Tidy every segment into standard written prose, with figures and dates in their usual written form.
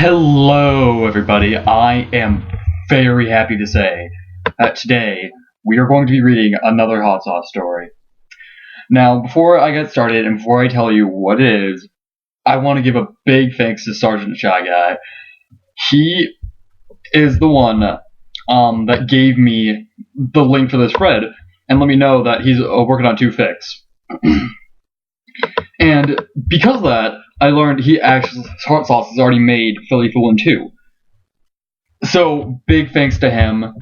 Hello everybody, I am very happy to say that today we are going to be reading another hot sauce story. Now, before I get started and before I tell you what it is, I want to give a big thanks to Sergeant Shy Guy. He is the one that gave me the link for this thread and let me know that he's working on 2 fics. And because of that, I learned hot sauce has already made Filly Foolin 2. So, big thanks to him.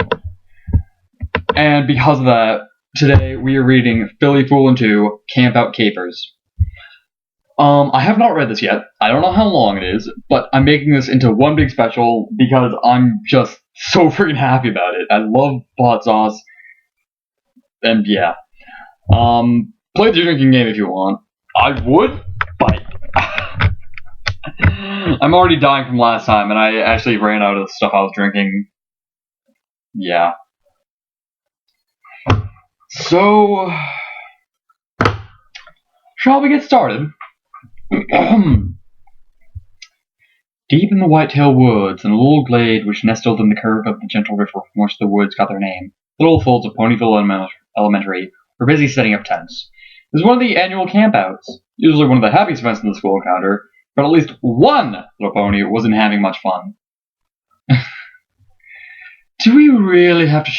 And because of that, today we are reading Filly Foolin 2, Campout Capers. I have not read this yet. I don't know how long it is, but I'm making this into one big special because I'm just so freaking happy about it. I love hot sauce. And yeah. Play the drinking game if you want. I would, but I'm already dying from last time, and I actually ran out of the stuff I was drinking. Yeah. So, shall we get started? Deep in the whitetail woods, in a little glade which nestled in the curve of the gentle river from which the woods got their name, the little folds of Ponyville Elementary were busy setting up tents. It was one of the annual campouts, usually one of the happiest events in the school calendar, but at least one little pony wasn't having much fun. Do we really have to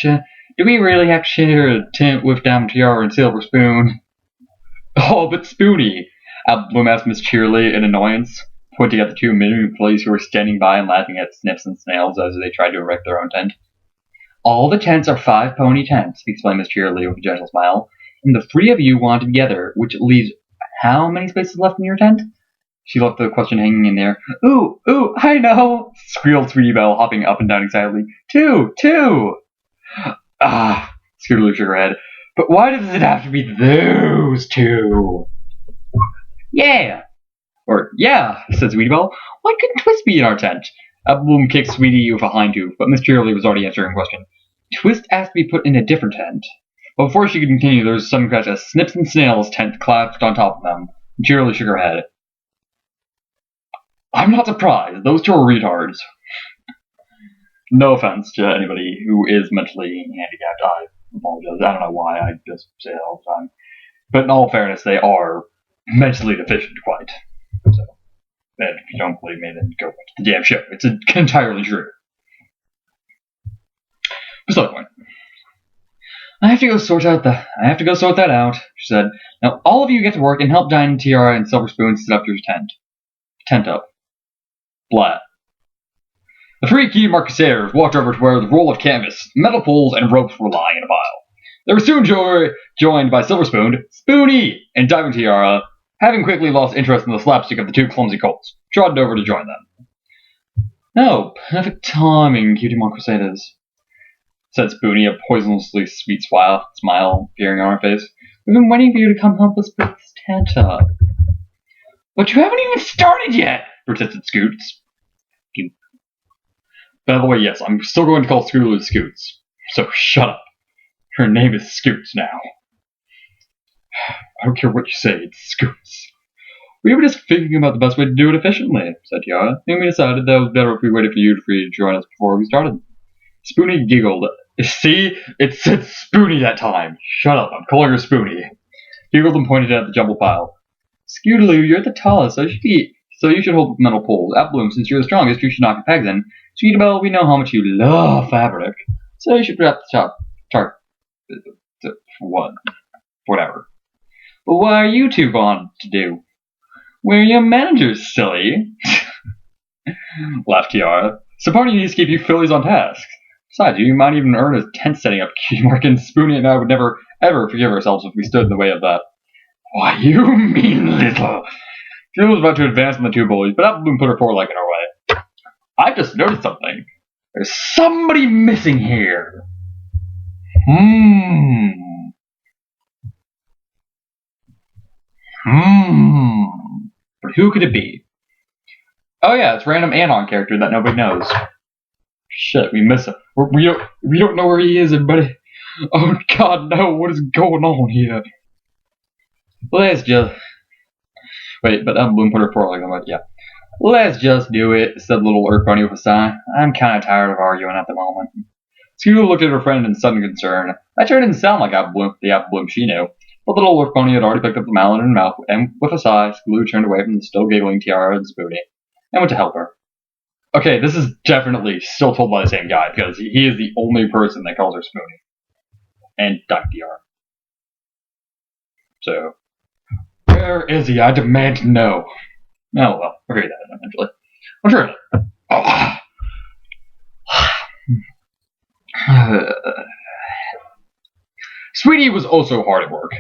share a tent with Dame Tiara and Silver Spoon? Oh, but Spoony, Bloom asked Miss Cheerilee in annoyance, pointing at the 2 mini police who were standing by and laughing at Snips and Snails as they tried to erect their own tent. All the tents are 5 pony tents, explained Miss Cheerilee with a gentle smile, and the 3 of you want together, which leaves how many spaces left in your tent? She left the question hanging in there. Ooh, I know, squealed Sweetie Belle, hopping up and down excitedly. 2! Scootaloo shook her head. But why does it have to be those 2? Yeah, said Sweetie Belle. Why couldn't Twist be in our tent? Bloom kicked Sweetie with a hind hoof, but Miss Cheerilee was already answering the question. Twist asked to be put in a different tent. But before she could continue, there was a sudden crash as Snips and Snails' tent collapsed on top of them. And Cheerilee shook her head. I'm not surprised. Those 2 are retards. No offense to anybody who is mentally handicapped. I apologize. I don't know why. I just say that all the time. But in all fairness, they are mentally deficient, quite. So, if you don't believe me, then go watch the damn show. It's entirely true. Beside the point. I have to go sort that out, she said. Now, all of you get to work and help Dine, Tiara, and Silver Spoon set up your tent. Tent up. Blah. The 3 key marqueteers walked over to where the roll of canvas, metal poles, and ropes were lying in a pile. They were soon joined by Silver Spoon, Spoony, and Diamond Tiara, having quickly lost interest in the slapstick of the 2 clumsy colts, trotted over to join them. Oh, perfect timing, cutie marqueteers, said Spoony, a poisonously sweet smile appearing on her face. We've been waiting for you to come help us put this tent up. But you haven't even started yet, protested Scoots. By the way, yes, I'm still going to call Scootaloo Scoots, so shut up. Her name is Scoots now. I don't care what you say, it's Scoots. We were just thinking about the best way to do it efficiently, said Tiara, and we decided that it was better if we waited for you to join us before we started. Spoony giggled. See? It said Spoony that time. Shut up, I'm calling her Spoony. Giggled and pointed at the jumble pile. Scootaloo, you're the tallest, so you should hold the metal poles. Bloom, since you're the strongest, you should knock your pegs in. Sweetie Belle, we know how much you love fabric, so you should wrap the what? Whatever. But what are you 2 going to do? We're your managers, silly. Laughed Tiara. So party needs to keep you fillies on task. Besides, you might even earn a tent setting up. Mark and Spoony and I would never, ever forgive ourselves if we stood in the way of that. Why, you mean little. Jill was about to advance on the 2 bullies, but Bloom put her foreleg in her way. I've just noticed something. There's somebody missing here. But who could it be? Oh yeah, it's a random Anon character that nobody knows. Shit, we miss him. We don't know where he is, everybody. Oh god, no, what is going on here? Let's just... Wait, but Bloom put her foreleg on it, yeah. Let's just do it, said little Earth Bunny with a sigh. I'm kind of tired of arguing at the moment. Scooter looked at her friend in sudden concern. That sure didn't sound like the Apple Bloom she knew. But the little Earth Bunny had already picked up the mallet in her mouth, and with a sigh, Scooter turned away from the still giggling Tiara and Spoonie, and went to help her. Okay, this is definitely still told by the same guy, because he is the only person that calls her Spoonie. And Dr. Tiara. So, where is he? I demand to know. Oh well, we'll figure that out eventually. I'm sure. Sweetie was also hard at work.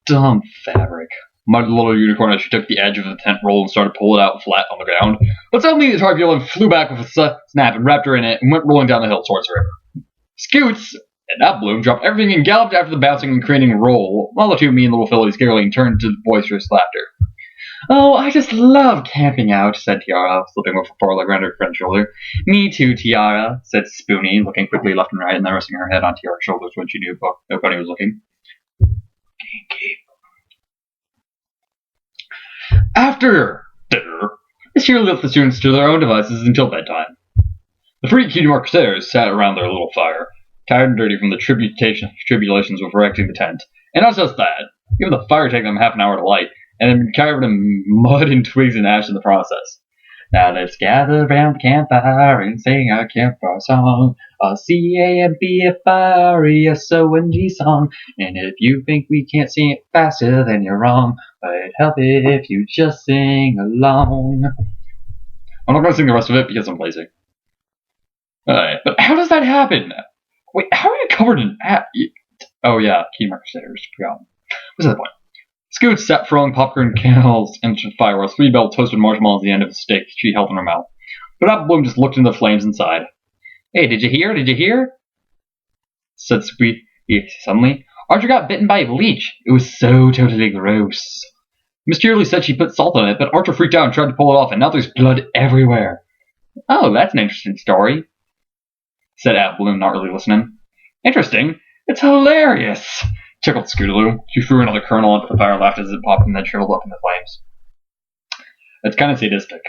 Dumb fabric, muttered the little unicorn as she took the edge of the tent roll and started pulling it out flat on the ground. But suddenly the tarpaulin flew back with a snap and wrapped her in it and went rolling down the hill towards the river. Scoots and Apple Bloom dropped everything and galloped after the bouncing and creating roll, while the two mean little fillies giggling turned to boisterous laughter. Oh, I just love camping out, said Tiara, slipping with a foreleg around her friend's shoulder. Me too, Tiara, said Spoonie, looking quickly left and right and then resting her head on Tiara's shoulders when she knew nobody was looking. After dinner, Miss Cheerilee left the students to their own devices until bedtime. The three Cutie Mark Crusaders sat around their little fire, tired and dirty from the tribulations of erecting the tent. And not just that, even the fire took them half an hour to light, and had been covered in mud and twigs and ash in the process. Now let's gather round the campfire and sing our campfire song. A C-A-M-P-F-I-R-E-S-O-N-G song. And if you think we can't sing it faster, then you're wrong. But it'd help it if you just sing along. I'm not going to sing the rest of it because I'm lazy. Alright, but how does that happen? Wait, how are you covered in ash? Oh yeah, Cutie Mark Crusaders. Forgot. What's the point? Scoot sat throwing popcorn kernels into the fire while Sweetie Belle toasted marshmallows at the end of a stick she held in her mouth. But Apple Bloom just looked into the flames inside. Hey, did you hear? Did you hear? Said Sweetie suddenly. Archer got bitten by a leech. It was so totally gross. Miss Cheerilee said she put salt on it, but Archer freaked out and tried to pull it off, and now there's blood everywhere. Oh, that's an interesting story, said Apple Bloom, not really listening. Interesting? It's hilarious, chuckled Scootaloo. She threw another kernel onto the fire, laughed as it popped, and then shriveled up in the flames. It's kind of sadistic.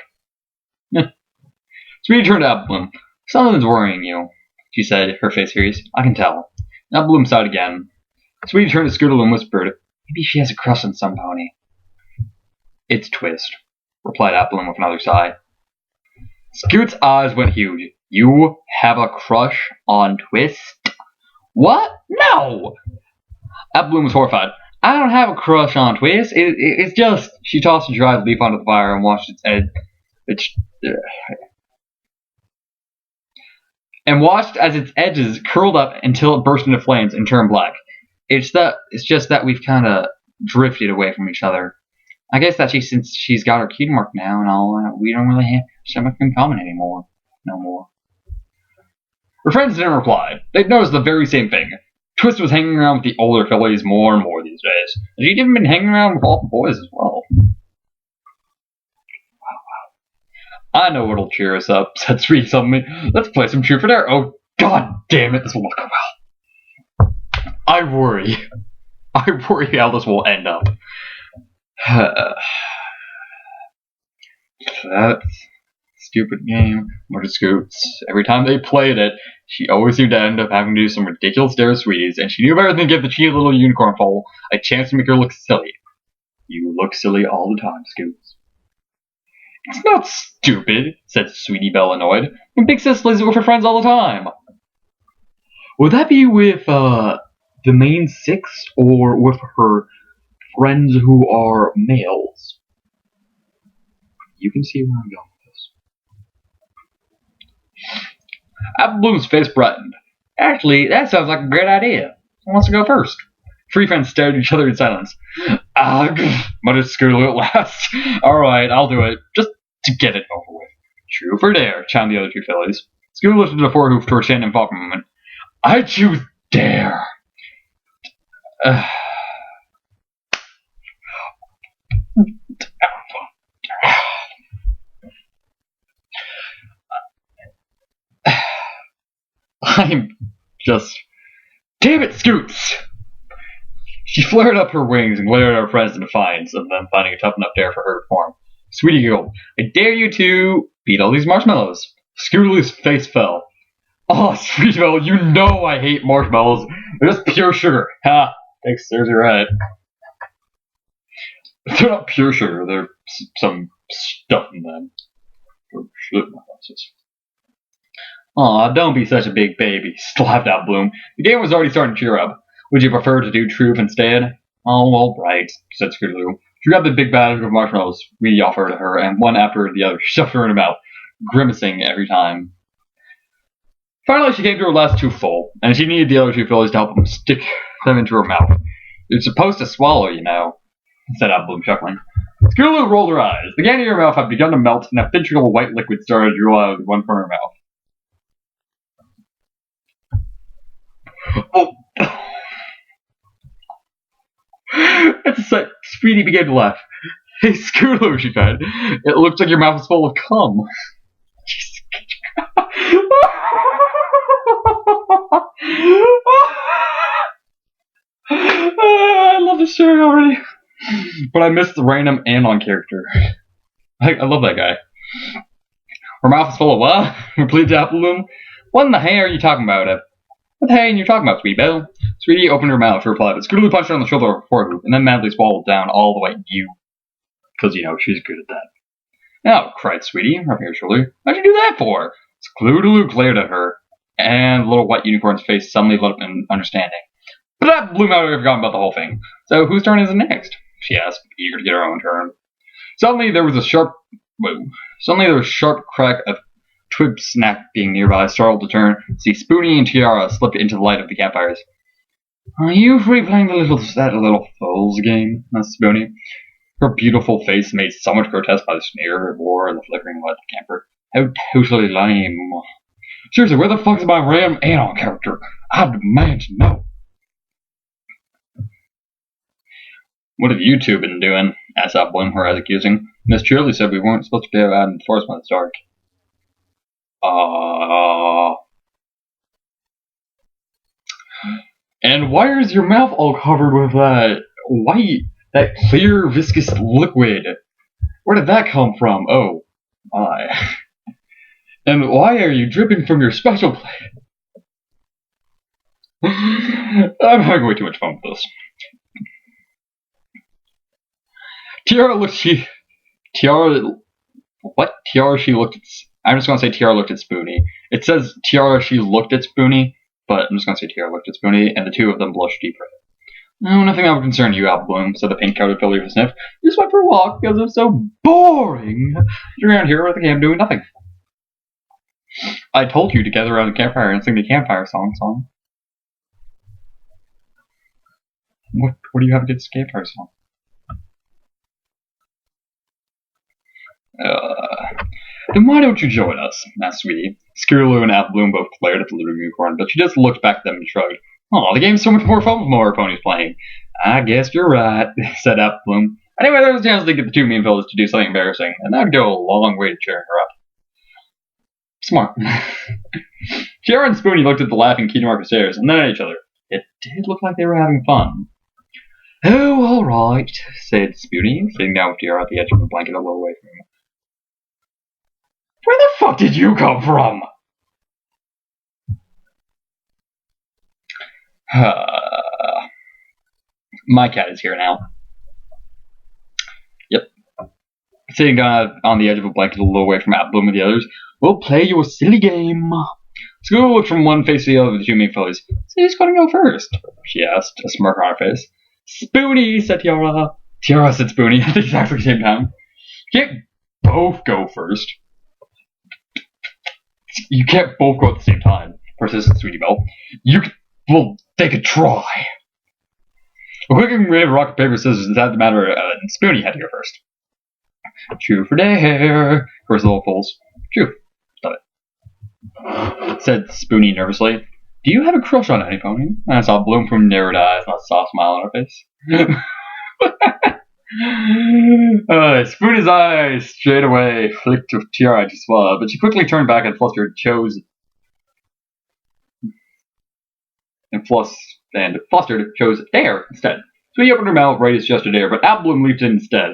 Sweetie turned to Apple Bloom. Something's worrying you, she said, her face serious. I can tell. Apple Bloom sighed again. Sweetie turned to Scootaloo and whispered, maybe she has a crush on some pony. It's Twist, replied Apple Bloom with another sigh. Scoot's eyes went huge. You have a crush on Twist? What? No! Apple Bloom was horrified. I don't have a crush on Twist. It's just... She tossed a dried leaf onto the fire and watched its edge... and watched as its edges curled up until it burst into flames and turned black. It's just that we've kind of drifted away from each other. I guess that since she's got her cutie mark now and all, we don't really have so much in common anymore. No more. Her friends didn't reply. They'd noticed the very same thing. Twist was hanging around with the older fillies more and more these days. And she'd even been hanging around with all the boys as well. Wow. I know what'll cheer us up, said Sweetie suddenly. Let's play some Truth or Dare. Oh, god damn it, this will not go well. I worry how this will end up. That stupid game, Murder Scoots. Every time they played it, she always seemed to end up having to do some ridiculous dare Sweeties, and she knew better than to give the cheeky little unicorn foal a chance to make her look silly. You look silly all the time, Scoots. It's not stupid, said Sweetie Belle, annoyed. And Big Sis plays it with her friends all the time. Would that be with the main six, or with her friends who are males? You can see where I'm going with this. Apple Bloom's face brightened. Actually, that sounds like a great idea. Who wants to go first? Three friends stared at each other in silence. Ugh, muttered Scootaloo at last. Alright, I'll do it. Just to get it over with. Truth or Dare, chimed the other two fillies. Scootaloo lifted a forehoof to her chin and fought for a moment. I choose Dare. I'm just... Damn it, Scoots! She flared up her wings and glared at her friends in defiance of them finding a tough enough dare for her to perform. Sweetie giggled. I dare you to beat all these marshmallows. Cheerilee's face fell. Oh, Sweetie Belle, you know I hate marshmallows. They're just pure sugar. Ha! Thanks, serves you right. They're not pure sugar, they're some stuff in them. Aw, don't be such a big baby, slapped out Bloom. The game was already starting to cheer up. Would you prefer to do truth instead? Oh, all right, said Scootaloo. She grabbed the big bag of marshmallows we offered her, and one after the other shoved her in her mouth, grimacing every time. Finally, she came to her last two full, and she needed the other two fillies to help them stick them into her mouth. You're supposed to swallow, you know, said Bloom, chuckling. Scootaloo rolled her eyes. The candy in her mouth had begun to melt, and a thin trickle of white liquid started to drool out of one corner of her mouth. Oh! At the sight, Speedy began to laugh. Hey, Scootaloo, she cried. It looks like your mouth is full of cum. I love this story already. But I missed the random Anon character. I love that guy. Her mouth is full of what? Repeated Bloom. What in the hell are you talking about? What the hell are you talking about, Sweetie Belle? Sweetie opened her mouth to reply, but Scootaloo punched her on the shoulder before her, and then madly swallowed down all the white goo. Because, you know, she's good at that. Now, cried Sweetie, rubbing her shoulder. What'd you do that for? Scootaloo glared at her, and the little white unicorn's face suddenly lit up in understanding. But that Bloom out of forgotten about the whole thing. So whose turn is it next? She asked, eager to get her own turn. Suddenly there was a sharp crack of twig snack being nearby, startled to turn, see Spoonie and Tiara slip into the light of the campfires. Are you replaying that little fool's game? asked Spoonie. Her beautiful face made somewhat grotesque by the sneer it wore and the flickering light of the camper. How totally lame. Seriously, where the fuck is my random Anon character? I demand to know. What have you two been doing? Asked Bloom, her eyes accusing. Miss Cheerilee said we weren't supposed to go out in the forest when it's dark. And why is your mouth all covered with that clear, viscous liquid? Where did that come from? Oh, my. And why are you dripping from your special plate? I'm having way too much fun with this. Tiara, she looked at... I'm just going to say Tiara looked at Spoonie. It says Tiara, she looked at Spoonie, but I'm just going to say Tiara looked at Spoonie, and the two of them blushed deeper. No, nothing that would concern you, Bloom, said the pink-coated filly with a sniff. You just went for a walk because it's so boring. You're around here at the camp doing nothing. I told you to gather around the campfire and sing the Campfire song. What do you have against the Campfire song? Then why don't you join us? Asked Sweetie. Scootaloo and Bloom both glared at the little unicorn, but she just looked back at them and shrugged. Oh, the game's so much more fun with more ponies playing. I guess you're right, said Bloom. Anyway, there was a chance to get the two mean fellas to do something embarrassing, and that would go a long way to cheering her up. Smart. Tiara and Spoonie looked at the laughing Key to Mark stairs, and then at each other. It did look like they were having fun. Oh, all right, said Spoonie, sitting down with Tiara at the edge of the blanket a little away from him. Where the fuck did you come from? My cat is here now. Yep. Sitting down on the edge of a blanket a little away from Bloom and the others. We'll play your silly game. Scootaloo looked from one face to the other of the two mean fellows. So who's going to go first? She asked, a smirk on her face. Spoonie, said Tiara. Tiara said Spoonie at exactly the same time. You can't both go first. You can't both go at the same time, persisted Sweetie Belle. Well, they could try. A quick game of rock, paper, scissors decided the matter, and Spoonie had to go first. True for dare, chorused the little fools. True. Stop it, said Spoonie nervously. Do you have a crush on any pony? I saw Bloom from narrowed eyes and a soft smile on her face. Spoonie's eyes straight away flicked with Tiara to swallow, but she quickly turned back and flustered chose dare instead. So he opened her mouth right as just a dare, but Bloom leaped in instead.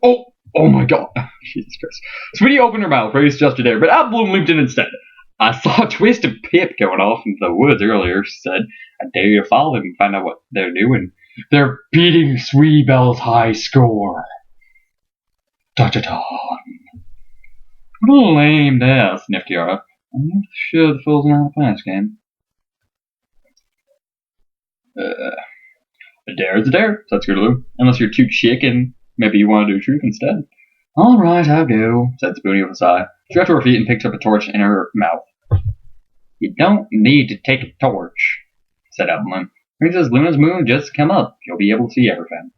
Oh my god. Jesus Christ. Sweetie opened her mouth, raised just a dare, but Apple leaped in instead. I saw Twisted Pip going off into the woods earlier, she said. I dare you to follow them and find out what they're doing. They're beating Sweetie Belle's high score. Da-da-da. What a lame day, sniffed Tiara. I'm not sure the fools know how to play this game. A dare is a dare, said Scootaloo. Unless you're too chicken, maybe you want to do truth instead. Alright, I'll go, said Spoonie with a sigh. She got to her feet and picked up a torch in her mouth. You don't need to take a torch, said Evelyn. Princess Luna's moon just come up. You'll be able to see everything.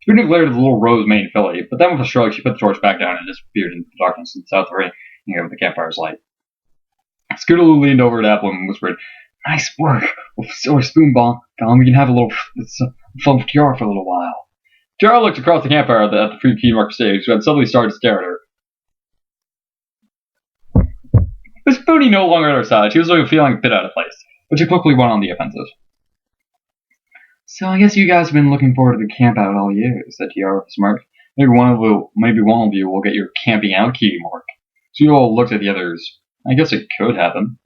Spoonie glared at the little rose-maned filly, but then with a shrug she put the torch back down and disappeared into the darkness in the south of the ring with the campfire's light. Scootaloo leaned over to Apple and whispered, Nice work. Or Spoonball. We can have a little fun with Tiara for a little while. Tiara looked across the campfire at the free key marked stage, who had suddenly started to stare at her. With Spoonie no longer at her side, she was feeling a bit out of place, but she quickly went on the offensive. So I guess you guys have been looking forward to the campout all year, said Tiara with a smirk. Maybe one of you will get your camping out key mark. So you all looked at the others. I guess it could happen.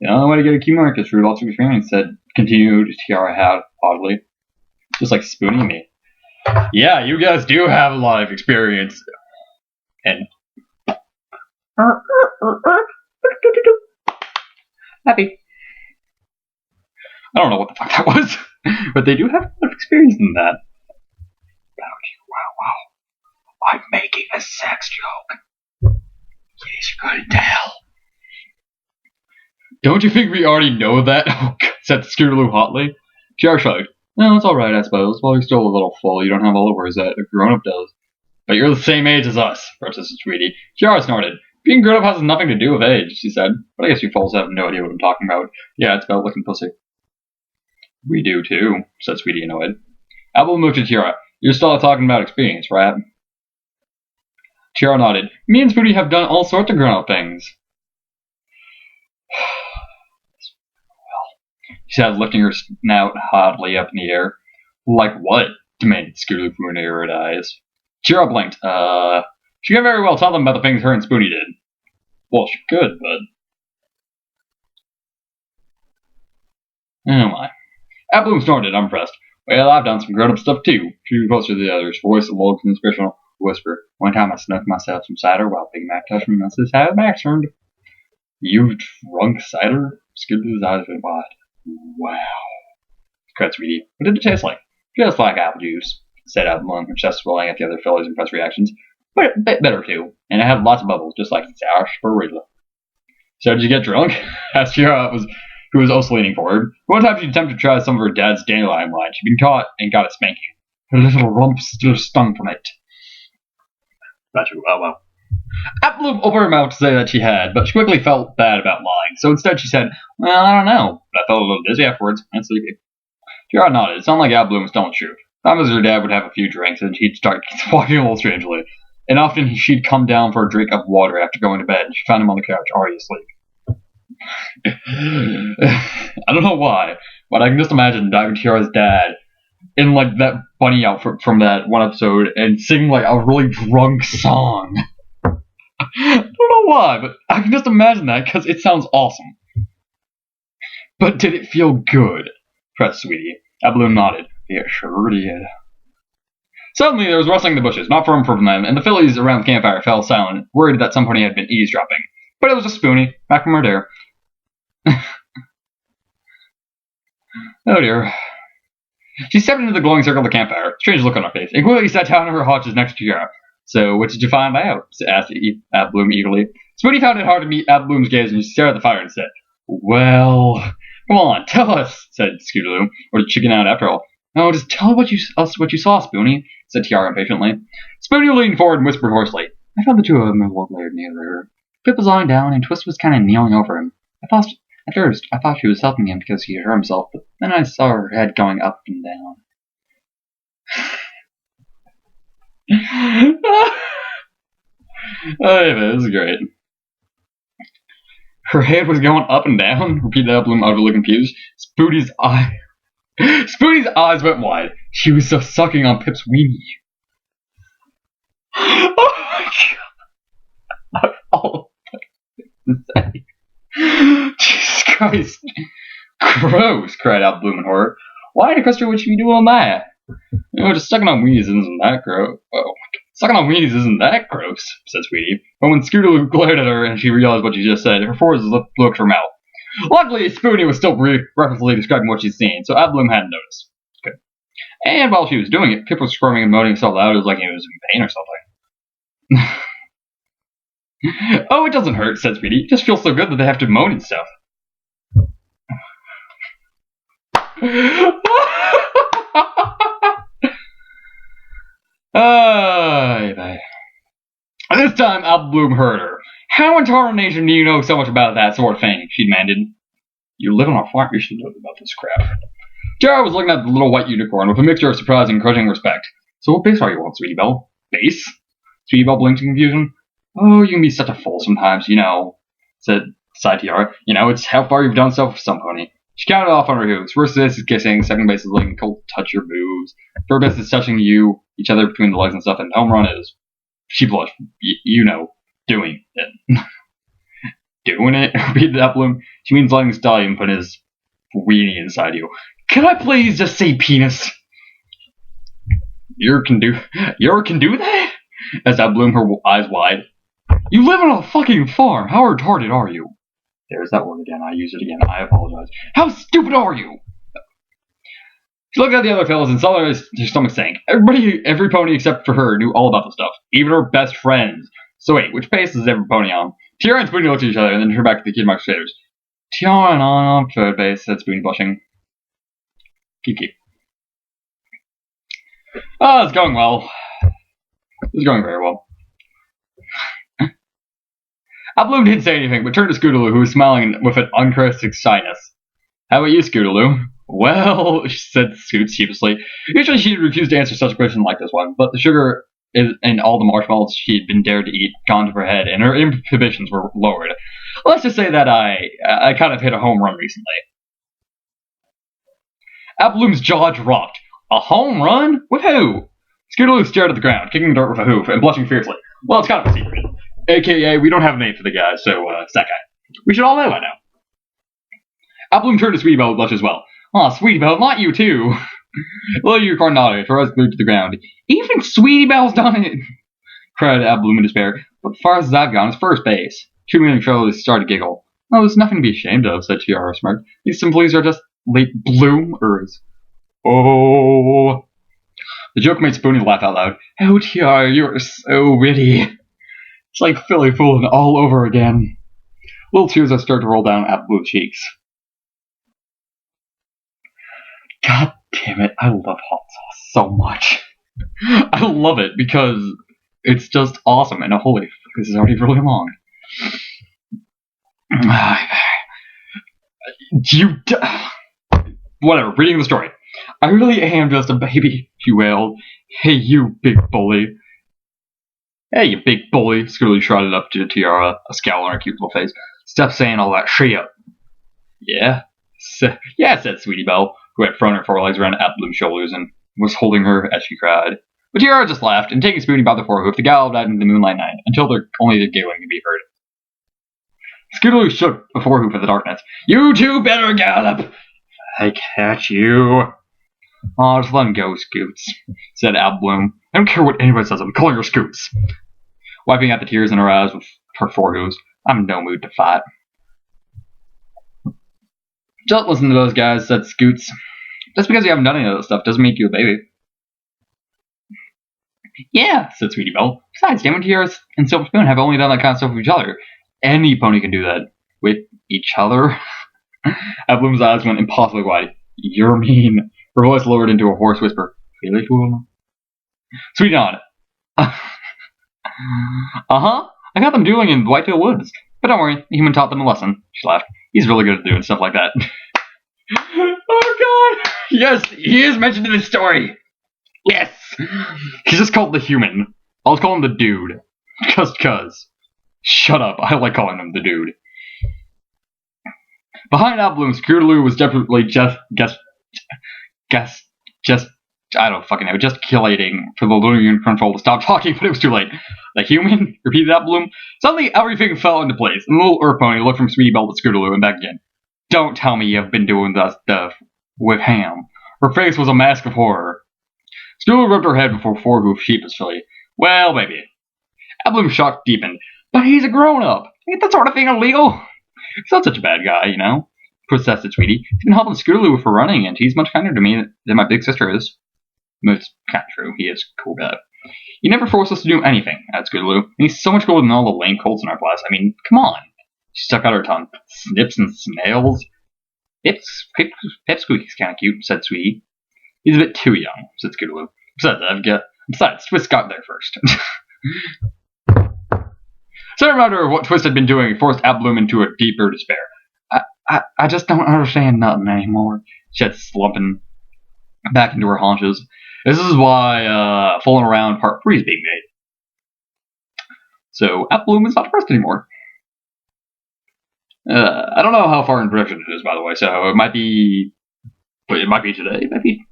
The only way to get a key mark is through lots of experience, continued Tiara half-oddly. Just like Spoonie and me. Yeah, you guys do have a lot of experience. And happy. I don't know what the fuck that was, but they do have a lot of experience in that. Wow. I'm making a sex joke. Yes, you couldn't tell. Don't you think we already know that? Said Scootaloo hotly. Tiara shrugged. No, it's alright, I suppose. While you're still a little full, you don't have all the worries that a grown-up does. But you're the same age as us, protested Sweetie. Tiara snorted. Being grown-up has nothing to do with age, she said. But I guess you fools have no idea what I'm talking about. Yeah, it's about licking pussy. We do too, said Sweetie, annoyed. Apple moved to Tiara. You're still talking about experience, right? Tiara nodded. Me and Spoonie have done all sorts of grown-up things. She said, lifting her snout hotly up in the air. Like what? Demanded Scootaloo through her narrowed eyes. Tiara blinked. She could very well tell them about the things her and Spoonie did. Well, she could, but... Oh my. Apple snorted, unimpressed. Well, I've done some grown-up stuff too. She was closer to the others, voice a little conspirational whisper. One time I snuck myself some cider while Big Mac touched me and says, how the back turned. You drunk cider? Scootaloo's eyes went wide. Wow. Cried Sweetie. What did it taste like? Just like apple juice, said Apple, her chest swelling at the other fellows' impressed reactions. But a bit better too, and it had lots of bubbles, just like sour spirulina. So did you get drunk? Asked Tiara, who was also leaning forward. One time she attempted to try some of her dad's dandelion wine. She'd been caught and got a spanking. Her little rump still stung from it. Well. Apple opened her mouth to say that she had, but she quickly felt bad about lying, so instead she said, well, I don't know, but I felt a little dizzy afterwards, and sleepy. Tiara nodded. It sounded like Apple was telling the truth. Sometimes her dad would have a few drinks, and he'd start walking a little strangely. And often she'd come down for a drink of water after going to bed, and she found him on the couch, already asleep. I don't know why, but I can just imagine diving Tiara's dad in like that bunny outfit from that one episode and singing like a really drunk song. I don't know why, but I can just imagine that because it sounds awesome. But did it feel good? Pressed Sweetie. Apple nodded. It sure did. Suddenly there was rustling in the bushes, not far from them, and the fillies around the campfire fell silent, worried that somebody had been eavesdropping. But it was just Spoonie, back from her dare. Oh dear. She stepped into the glowing circle of the campfire, strange look on her face, and quickly sat down on her haunches next to Tiara. So, what did you find out? Asked Apple eagerly. Spoonie found it hard to meet Apple's gaze and she stared at the fire and said, well, come on, tell us, said Scootaloo, or to chicken out after all. No, just tell us what you saw, Spoonie, said Tiara impatiently. Spoonie leaned forward and whispered hoarsely. I found the two of them in a log layer near the river. Pip was lying down and Twist was kind of kneeling over him. At first, I thought she was helping him because he hurt himself, but then I saw her head going up and down. Oh, yeah, this is great. Her head was going up and down, repeated Apple, utterly confused. Spoonie's eyes went wide. She was so sucking on Pip's weenie. Oh my god. Oh, Jesus Christ. Gross, cried out Bloom in horror. Why in Crystal would she be doing that? You know, just sucking on weenies isn't that gross. Oh, sucking on weenies isn't that gross, said Sweetie. But when Scootaloo glared at her and she realized what she just said, her forces looked her mouth. Luckily, Spoonie was still referentially describing what she'd seen, so Bloom hadn't noticed. Good. And while she was doing it, Pip was squirming and moaning so loud it was like he was in pain or something. Oh, it doesn't hurt, said Sweetie. It just feels so good that they have to moan and stuff. This time, Bloom heard her. How in tarnation do you know so much about that sort of thing? She demanded. You live on a farm, you should know about this crap. Tara was looking at the little white unicorn with a mixture of surprise and grudging respect. So what base are you on, Sweetie Belle? Base? Sweetie Belle blinked in confusion. Oh, you can be such a fool sometimes, you know, sighed Tiara. You know, it's how far you've done so for some pony. She counted off on her hooves. First base is kissing, second base is letting Colt touch your boobs, third base is touching each other between the legs and stuff, and home run is, she blushed, you know, doing it. Doing it? Repeated Bloom. She means letting Stallion put his weenie inside you. Can I please just say penis? You can do that? As Bloom, her eyes wide. You live on a fucking farm. How retarded are you? There's that word again. I use it again. I apologize. How stupid are you? She looked at the other fellas and saw her stomach sank. Every pony except for her knew all about the stuff. Even her best friends. So wait, which base is every pony on? Tiara and Spoonie looked at each other and then turned back to the Kid Mark Shaders. Tiara and on third base, said Spoonie, blushing. Keep. Oh, it's going well. It's going very well. Bloom didn't say anything, but turned to Scootaloo, who was smiling with an uncharacteristic shyness. How about you, Scootaloo? Well, said Scoots sheepishly. Usually she'd refuse to answer such a question like this one, but the sugar and all the marshmallows she'd been dared to eat gone to her head, and her inhibitions were lowered. Let's just say that I kind of hit a home run recently. Bloom's jaw dropped. A home run? With who? Scootaloo stared at the ground, kicking dirt with a hoof, and blushing fiercely. Well, it's kind of a secret. AKA, we don't have a name for the guy, so, it's that guy. We should all know by now. Bloom turned to Sweetie Belle with blush as well. Aw, Sweetie Belle, not you too. Little unicorn nodded, her eyes glued to the ground. Even Sweetie Belle's done it, cried Bloom in despair. But as far as I've gone, it's first base. Two million trailers started to giggle. Oh, there's nothing to be ashamed of, said Tiara, smirked. These symphonies are just late bloomers. Oh. The joke made Spoonie laugh out loud. Oh, Tiara, you're so witty. It's like Filly Foolin all over again. Little tears that start to roll down Bloom's cheeks. God damn it, I love hot sauce so much. I love it because it's just awesome, and holy fuck, this is already really long. Whatever, reading the story. I really am just a baby, she wailed. Hey, you big bully. Hey, you big bully, Scootaloo trotted up to Tiara, a scowl on her cute little face. Stop saying all that shit. Yeah? Yeah, said Sweetie Belle, who had thrown her forelegs around Bloom's shoulders and was holding her as she cried. But Tiara just laughed, and taking Spoonie by the forehoof, they galloped out into the moonlight night, until only their giggling could be heard. Scootaloo shook the forehoof at the darkness. You two better gallop! I catch you. Aw, just let him go, Scoots, said Bloom. I don't care what anybody says, I'm calling her Scoots. Wiping out the tears in her eyes with her forehooves. I'm in no mood to fight. Just listen to those guys, said Scoots. Just because you haven't done any of that stuff doesn't make you a baby. Yeah, said Sweetie Belle. Besides, Damon, Tiara and Silver Spoon have only done that kind of stuff with each other. Any pony can do that. With each other? Bloom's eyes went impossibly wide. You're mean. Her voice lowered into a hoarse whisper. Filly Foolin? Sweetie nodded. Uh-huh. I got them dueling in Whitefield Woods. But don't worry, the human taught them a lesson. She laughed. He's really good at doing stuff like that. Oh god! Yes, he is mentioned in this story! Yes! He's just called the human. I'll call him the dude. Just cuz. Shut up, I like calling him the dude. Behind Bloom, Scootaloo was definitely just I don't fucking know, gesticulating for the lunar control to stop talking, but it was too late. The human? Repeated Applebloom. Suddenly, everything fell into place, and the little earth pony looked from Sweetie Belle to Scootaloo and back again. Don't tell me you've been doing that stuff with Ham. Her face was a mask of horror. Scootaloo rubbed her head before Four-Hoof sheepishly. Well, maybe. Applebloom's shock deepened. But he's a grown-up. Ain't that sort of thing illegal? He's not such a bad guy, you know, protested Sweetie. He's been helping Scootaloo with her running, and he's much kinder to me than my big sister is. It's kind of true. He is a cool guy. You never force us to do anything, added Scootaloo. And he's so much cooler than all the lame colts in our class. I mean, come on. She stuck out her tongue. Snips and snails. Pipsqueak's kind of cute, said Sweetie. He's a bit too young, said Scootaloo. Besides, Twist got there first. So a reminder of what Twist had been doing forced Applebloom into a deeper despair. I just don't understand nothing anymore, she said, slumping back into her haunches. This is why Fooling Around Part 3 is being made. So Applebloom is not depressed anymore. I don't know how far in production it is, by the way, so it might be today, it might be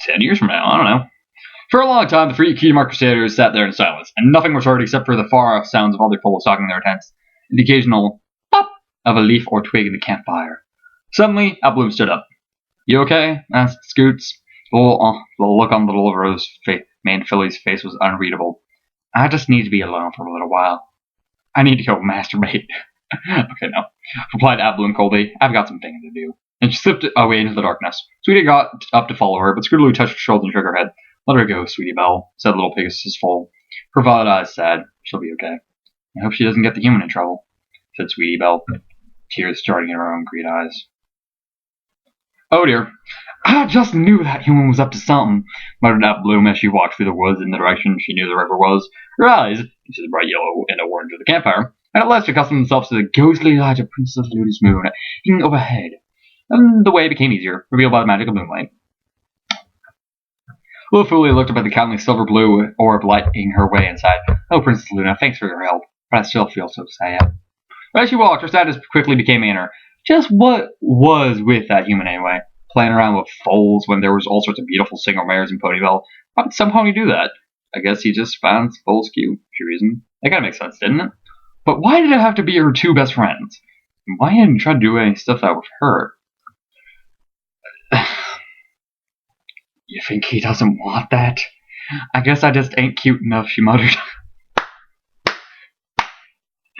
10 years from now, I don't know. For a long time, the three Keymark Crusaders sat there in silence, and nothing was heard except for the far-off sounds of other foals talking in their tents, and the occasional pop of a leaf or twig in the campfire. Suddenly, Applebloom stood up. You okay? Asked Scoots. The look on the little rose maned filly's face was unreadable. I just need to be alone for a little while. I need to go masturbate. Okay, no, replied Applebloom coldly. I've got some things to do. And she slipped away into the darkness. Sweetie got up to follow her, but Scootaloo touched her shoulder and shook her head. Let her go, Sweetie Belle, said little Pegasus Foal. Her violet eyes sad. She'll be okay. I hope she doesn't get the human in trouble, said Sweetie Belle, tears starting in her own green eyes. Oh dear. I just knew that human was up to something, muttered Applebloom as she walked through the woods in the direction she knew the river was. Her eyes, which is bright yellow and orange of the campfire, had at last accustomed themselves to the ghostly light of Princess Luna's moon hanging overhead, and the way became easier, revealed by the magic of moonlight. Little Filly looked up at the countless silver-blue orb lighting her way inside. Oh, Princess Luna, thanks for your help, but I still feel so sad. But as she walked, her sadness quickly became manner. Just what was with that human anyway? Playing around with foals when there was all sorts of beautiful single mares in Ponyville. Why did some pony do that? I guess he just found foals cute, she reasoned. That kinda makes sense, didn't it? But why did it have to be her two best friends? And why hadn't he tried to do any stuff that with her? You think he doesn't want that? I guess I just ain't cute enough, she muttered.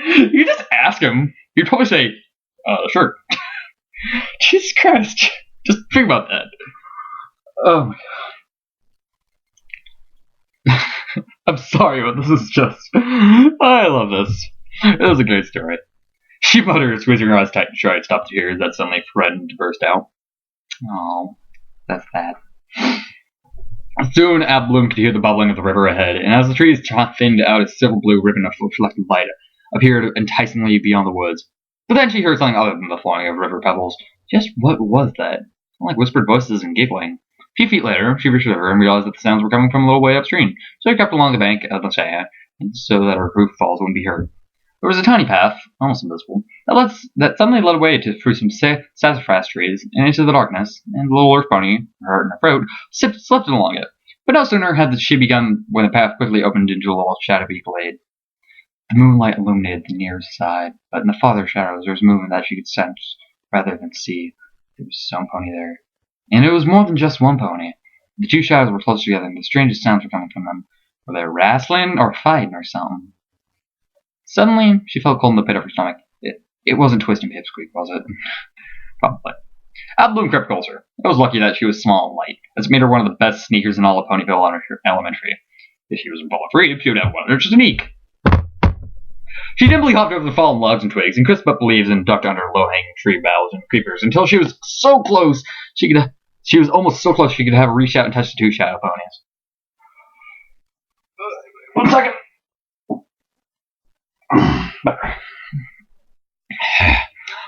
You just ask him. He'd probably say, sure. Jesus Christ. Just think about that. Oh my god. I'm sorry, but this is just... I love this. It was a great story. She muttered, squeezing her eyes tight and tried to stop the tears that suddenly threatened to burst out. Oh, that's sad. Soon, Applebloom could hear the bubbling of the river ahead, and as the trees thinned out, a silver-blue ribbon of reflected light appeared enticingly beyond the woods. But then she heard something other than the flowing of river pebbles. Just what was that? It sounded like whispered voices and giggling. A few feet later, she reached the river and realized that the sounds were coming from a little way upstream, so she kept along the bank of the sand, so that her roof falls wouldn't be heard. There was a tiny path, almost invisible, that suddenly led away through some sassafras trees and into the darkness, and the little earth pony, her heart in her throat, slipped along it. But no sooner had she begun when the path quickly opened into a little shadowy glade. The moonlight illuminated the nearest side, but in the farther shadows there was movement that she could sense rather than see. There was some pony there. And it was more than just one pony. The two shadows were close together, and the strangest sounds were coming from them. Were they wrestling or fighting or something? Suddenly, she felt cold in the pit of her stomach. It wasn't Twist and Pipsqueak, was it? Probably. Applebloom crept closer. It was lucky that she was small and light, as it made her one of the best sneakers in all of Ponyville Elementary. If she was in Ball of Reef, she would have one of her sneak. She nimbly hopped over the fallen logs and twigs, and crisped up the leaves and ducked under low-hanging tree boughs and creepers until she was so close she was almost so close she could have reached out and touched the two shadow ponies. 1 second.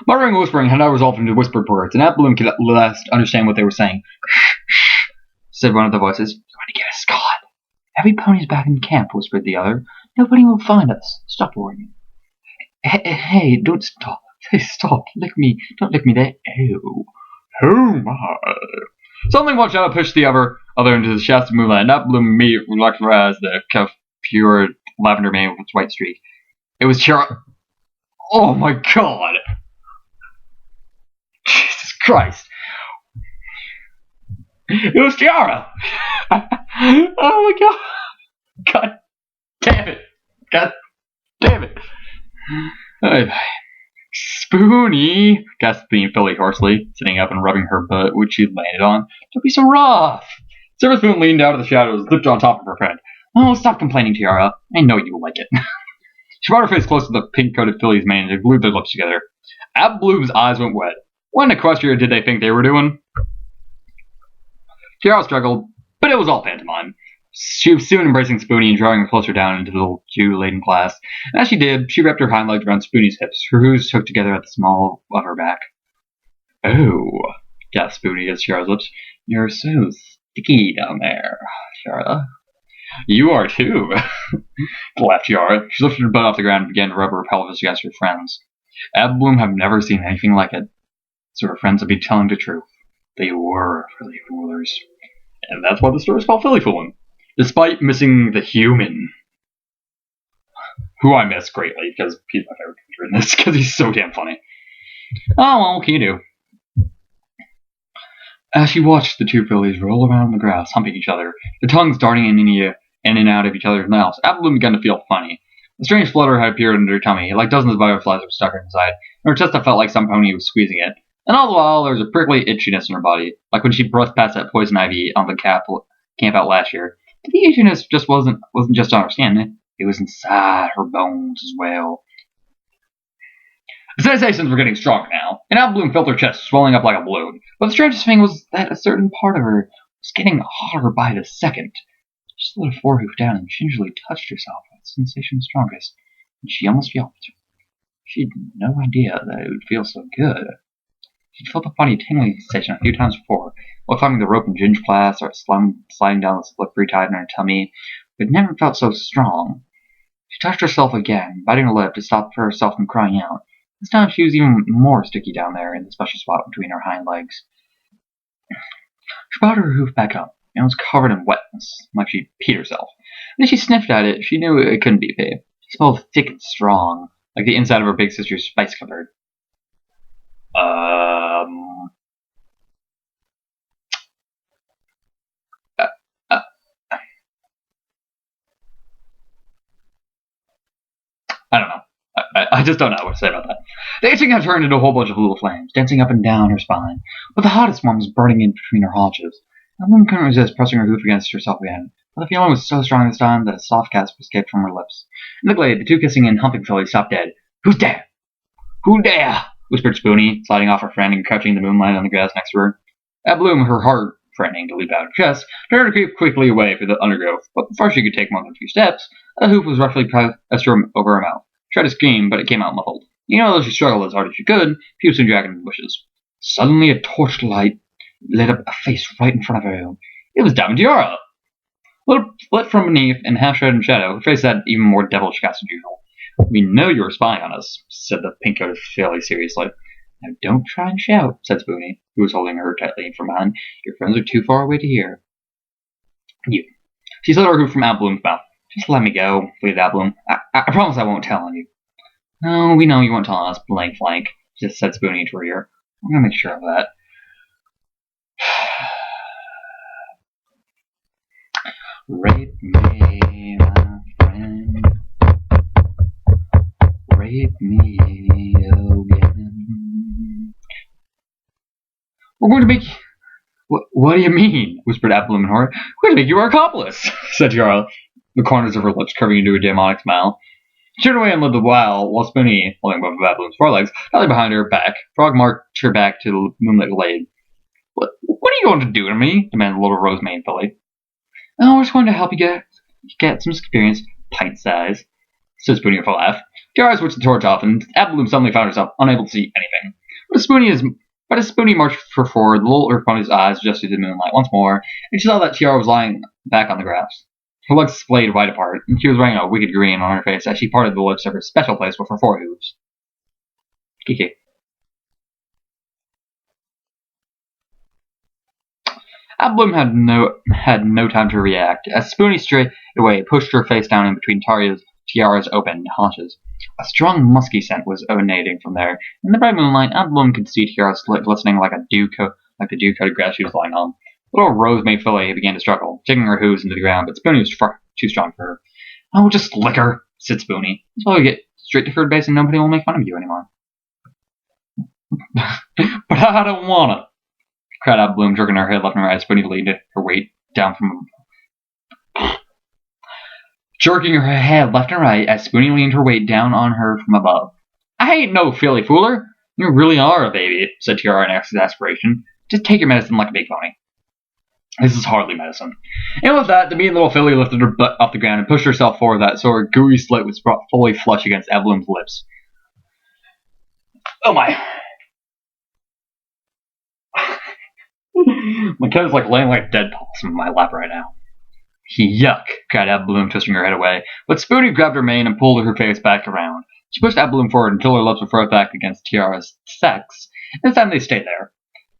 Muttering and whispering had now resolved into whispered words, and Applebloom could at last understand what they were saying. Said one of the voices. You want to get us caught? Every pony's back in camp, whispered the other. Nobody will find us. Stop worrying. Hey, don't stop. Hey, stop. Lick me. Don't lick me there. Oh my. Suddenly, one shadow pushed the other into the shafts of moonlight, and that blew me reflected as the pure lavender mane with its white streak. It was Cheerilee. Oh my god! Jesus Christ! It was Cheerilee! Oh my god! God damn it! God damn it! Spoony! Gasped Filly hoarsely, sitting up and rubbing her butt, which she landed on. Don't be so rough! Silver Spoon leaned out of the shadows, lipped on top of her friend. Oh, stop complaining, Tiara. I know you will like it. She brought her face close to the pink-coated Filly's mane and glued their lips together. Ab Bloom's eyes went wet. What in equestria did they think they were doing? Tiara struggled, but it was all pantomime. She was soon embracing Spoony and drawing her closer down into the little dew-laden class. And as she did, she wrapped her hind legs around Spoony's hips, her hooves hooked together at the small of her back. Oh, gasped Spoony as Tiara's lips. You're so sticky down there, Tiara. You are too, laughed Tiara. She lifted her butt off the ground and began to rub her pelvis against her friends. Ab Bloom had never seen anything like it, so her friends would be telling the truth. They were Filly Foolers. And that's why the story is called Filly Foolin. Despite missing the human, who I miss greatly because he's my favorite character in this because he's so damn funny. Oh, well, what can you do? As she watched the two Fillies roll around the grass, humping each other, their tongues darting in and out of each other's mouths, Ab Bloom began to feel funny. A strange flutter had appeared under her tummy, like dozens of butterflies were stuck inside, and her chest felt like some pony was squeezing it. And all the while, there was a prickly itchiness in her body, like when she brushed past that poison ivy on the Campout last year. But the itchiness just wasn't just on her skin, it was inside her bones as well. The sensations were getting stronger now, and Ab Bloom felt her chest swelling up like a balloon. But the strangest thing was that a certain part of her was getting hotter by the second. She slid her forehoof down and gingerly touched herself when the sensation was strongest, and she almost yelped. She had no idea that it would feel so good. She'd felt a funny tingling sensation a few times before, while climbing the rope in Ginge class or sliding down the slippery tide in her tummy, but it never felt so strong. She touched herself again, biting her lip to stop herself from crying out. This time she was even more sticky down there in the special spot between her hind legs. She brought her hoof back up, and it was covered in wetness, like she'd peed herself. And as she sniffed at it, she knew it couldn't be pee. It smelled thick and strong, like the inside of her big sister's spice cupboard. I don't know. I just don't know what to say about that. The itching had turned into a whole bunch of little flames, dancing up and down her spine, but the hottest one was burning in between her haunches. And woman couldn't resist pressing her hoof against herself again, but the feeling was so strong this time that a soft gasp escaped from her lips. In the glade, the two kissing and humping Fillies stopped dead. Who's there? Who dare? Whispered Spoony, sliding off her friend and crouching in the moonlight on the grass next to her. Ab Bloom, her heart threatening to leap out of her chest, turned to creep quickly away through the undergrowth, but before she could take more than a few steps, a hoof was roughly pressed over her mouth. She tried to scream, but it came out muffled. Though she struggled as hard as she could, she was soon dragged into the bushes. Suddenly a torchlight lit up a face right in front of her. It was Diamond Tiara! Lit from beneath and half shrouded in shadow, her face had even more devilish cast than usual. We know you were spying on us, said the pink-coated Filly seriously. Now don't try and shout, said Spoony, who was holding her tightly from behind. Your friends are too far away to hear. You. She slid her hoof from Ab Bloom's mouth. Just let me go, pleaded Ab Bloom. I promise I won't tell on you. No, we know you won't tell on us, blank, just said Spoony into her ear. I'm gonna make sure of that. Rape me, my friend. Rape me again. We're going to make... What do you mean? Whispered Ab Bloom in horror. We're going to make you our accomplice, said Tiara, the corners of her lips curving into a demonic smile. She turned away and lived a while Spoony, holding both of Ab Bloom's forelegs, held behind her back. Frog marched her back to the moonlit glade. What are you going to do to me? Demanded the little rose-maned Filly. Oh, we're just going to help you get some experience, pint-size, said Spoony with a laugh. Tiara switched the torch off, and Ab Bloom suddenly found herself unable to see anything. But as Spoony marched her forward, the little earth pony's eyes adjusted to the moonlight once more, and she saw that Tiara was lying back on the grass. Her legs splayed wide apart, and she was wearing a wicked grin on her face as she parted the lips of her special place with her forehooves. Kiki. Bloom had no time to react. As Spoonie straight away pushed her face down in between Tiara's open haunches. A strong musky scent was emanating from there. In the bright moonlight, Bloom could see Tiara's slit glistening like the dew-coated grass she was lying on. Little Rosemary Filly began to struggle, digging her hooves into the ground, but Spoonie was too strong for her. "Oh, just lick her," said Spoonie. "That's why we get straight to third base and nobody will make fun of you anymore." "But I don't wanna," cried Bloom, jerking her head left and right as Spoonie leaned her weight down from jerking her head left and right as Spoonie leaned her weight down on her from above. "I ain't no Filly Fooler. You really are a baby," said Tiara in exasperation. "Just take your medicine like a big pony." This is hardly medicine. And with that, the mean little filly lifted her butt off the ground and pushed herself forward so her gooey slit was brought fully flush against Bloom's lips. Oh my. My cat is like laying like a dead possum in my lap right now. "Yuck," cried Bloom, twisting her head away. But Spoonie grabbed her mane and pulled her face back around. She pushed Bloom forward until her lips were furrowed back against Tiara's sex. This time they stayed there.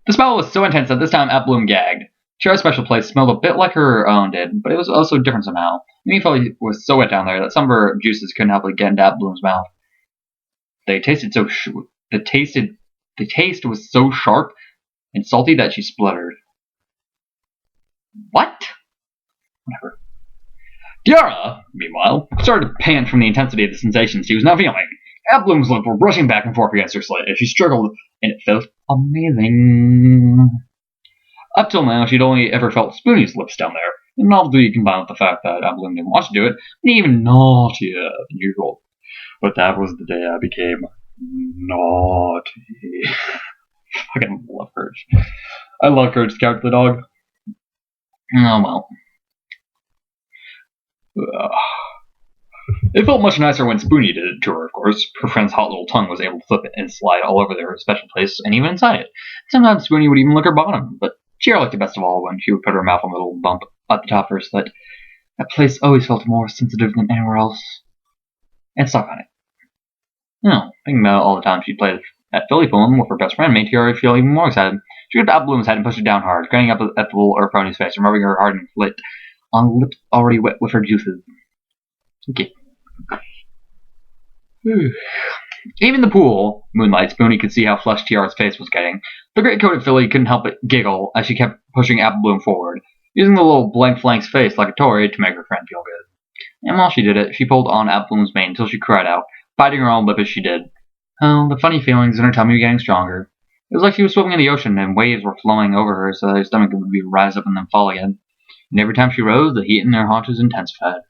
The smell was so intense that this time Bloom gagged. Tiara's special place smelled a bit like her own did, but it was also different somehow. The meat filly was so wet down there that some of her juices couldn't help but get into Bloom's mouth. The taste was so sharp and salty that she spluttered. "What?" Whatever. Tiara, meanwhile, started to pant from the intensity of the sensations she was now feeling. Bloom's lips were brushing back and forth against her slit as she struggled, and it felt amazing. Up till now, she'd only ever felt Spoonie's lips down there, and novelty combined with the fact that Bloom didn't want to do it, made even naughtier than usual. But that was the day I became naughty. I fucking love Courage. I love Courage the Cowardly Dog. Oh well. It felt much nicer when Spoonie did it to her, of course. Her friend's hot little tongue was able to flip it and slide all over their special place and even inside it. Sometimes Spoonie would even lick her bottom, but Cheerilee liked it best of all when she would put her mouth on the little bump at the top of her slit. That place always felt more sensitive than anywhere else. And stuck on it. No, thinking about all the time she'd played at Filly Foolin with her best friend made Tiara feel even more excited. She grabbed Bloom's head and pushed it down hard, grinning up at the little Earth pony's face and rubbing her hard and lit on lips already wet with her juices. Okay. Even the pool moonlight, Spoonie could see how flushed Tiara's face was getting. The great-coated filly couldn't help but giggle as she kept pushing Bloom forward, using the little blank flank's face like a toy to make her friend feel good. And while she did it, she pulled on Bloom's mane until she cried out, biting her own lip as she did. Oh, the funny feelings in her tummy were getting stronger. It was like she was swimming in the ocean and waves were flowing over her so that her stomach would rise up and then fall again. And every time she rose, the heat in her haunches intensified.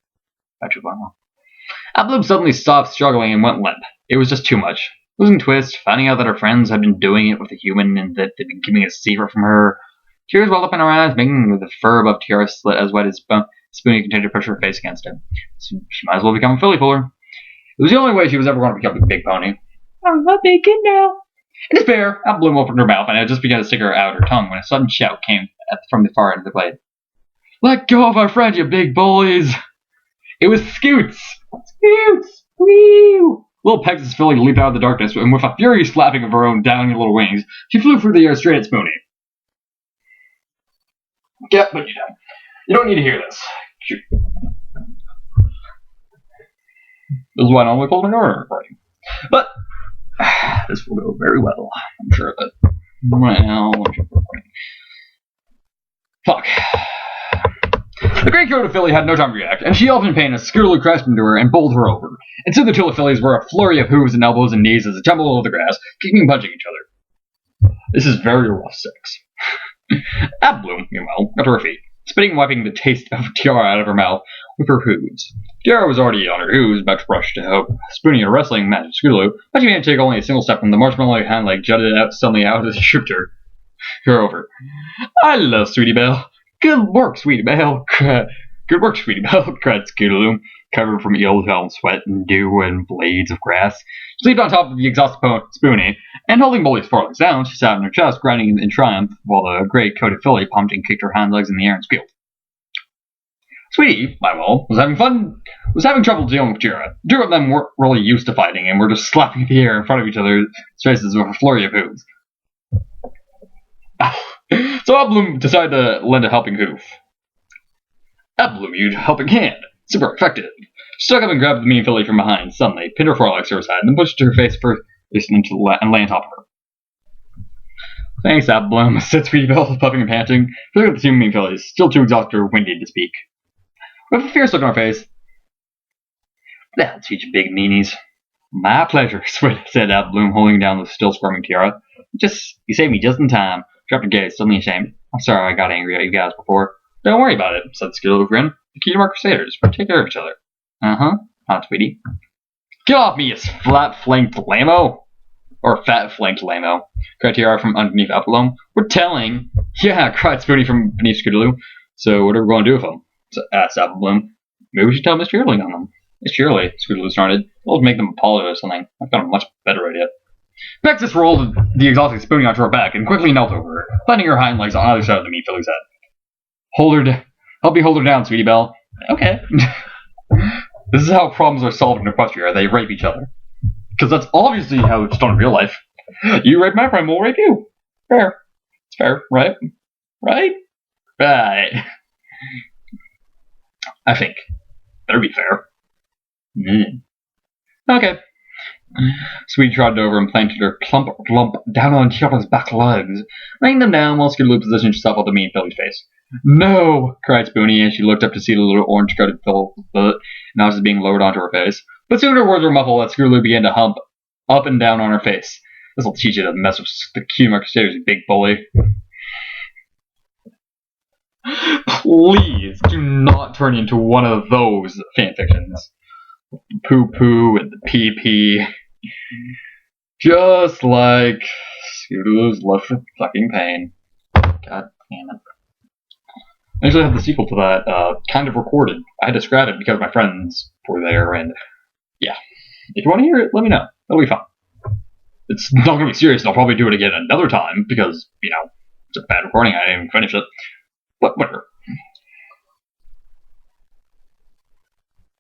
Bloom suddenly stopped struggling and went limp. It was just too much. Losing twist, finding out that her friends had been doing it with a human and that they'd been keeping a secret from her. Tears welled up in her eyes, making the fur above Tiara's slit as wet as Spoonie continued to push her face against it. So she might as well become a Filly Fooler. It was the only way she was ever going to become a big pony. I'm a big kid now. In despair, Bloom opened her mouth and it just began to stick her out her tongue when a sudden shout came from the far end of the glade. Let go of our friend, you big bullies! It was Scoots! Scoots! Whew! Little Pegasus Filly leaped out of the darkness, and with a furious flapping of her own downy little wings, she flew through the air straight at Spoonie. Yeah, but you don't need to hear this. Shoot. This is why I normally call it an order recording. But this will go very well. I'm sure of it. Right now, fuck. The great-coated filly had no time to react, and she yelped in pain as Cheerilee crashed into her and bowled her over. And soon the two fillies were a flurry of hooves and elbows and knees as they tumbled over the grass, kicking and punching each other. This is very rough sex. Bloom, meanwhile, got to her feet, spitting and wiping the taste of Tiara out of her mouth with her hooves. Tiara was already on her hooves, about to brush to help Spoonie in a wrestling match with Scootaloo, but she managed to take only a single step when the marshmallow hind leg jutted out suddenly out as she tripped her over. I love Sweetie Belle. Good work, Sweetie Belle. Good work, Sweetie Belle, cried Scootaloo, covered from ill-felt sweat and dew and blades of grass. She leaped on top of the exhausted Spoonie, and holding Bully's forelegs down, she sat on her chest, grinding in triumph, while the gray-coated filly pumped and kicked her hind legs in the air and squealed. Sweetie, was having trouble dealing with Jira. The two of them weren't really used to fighting, and were just slapping the air in front of each other's faces with a flurry of hooves. So Bloom decided to lend a helping hoof. Bloom used a helping hand. Super effective. She stuck up and grabbed the mean filly from behind, suddenly, pinned her forelegs to her side, and then pushed her face first into the and lay on top of her. Thanks, Bloom, said Sweetie Belle, puffing and panting. She looked at the two mean fillies, still too exhausted or windy to speak. With a fierce look on her face, that'll teach you big meanies. My pleasure, said Bloom, holding down the still squirming Tiara. You saved me just in time. Dropped her gaze, suddenly ashamed. I'm sorry I got angry at you guys before. Don't worry about it, said Skittle with a grin. The key to our crusaders. We take care of each other. Hot sweetie. Get off me, you flat-flanked lamo! Or fat-flanked lamo, cried Tiara from underneath Bloom. We're telling! Yeah, cried Spoonie from beneath Scootaloo. So what are we going to do with them? Asked Bloom. Maybe we should tell Miss Cheerilee on them. Miss Cheerilee, Scootaloo snorted. We'll make them apologize or something. I've got a much better idea. Pegasus rolled the exhausted Spoonie onto her back and quickly knelt over her, planting her hind legs on either side of the meat filly's head. Help me hold her down, Sweetie Belle. Okay. This is how problems are solved in Equestria. They rape each other. Because that's obviously how it's done in real life. You rape my friend, we'll rape you. Fair. It's fair, right? Right? Right. I think. Better be fair. Okay. Sweetie trotted over and planted her plump lump down on Tiara's back legs, laying them down while Scootaloo positioned herself on the mean filly's face. No! Cried Spoonie as she looked up to see the little orange-coated foot now just being lowered onto her face. But soon her words were muffled as Scootaloo began to hump up and down on her face. This'll teach you to mess with the Cutie Crusaders, you big bully. Please do not turn into one of those fanfictions. Poo-poo and the pee-pee. Just like Scootaloo's love for fucking pain. God damn it. I actually have the sequel to that kind of recorded. I had to scrap it because my friends were there, and yeah. If you want to hear it, let me know. That'll be fun. It's not going to be serious, and I'll probably do it again another time because, it's a bad recording. I didn't even finish it. But whatever.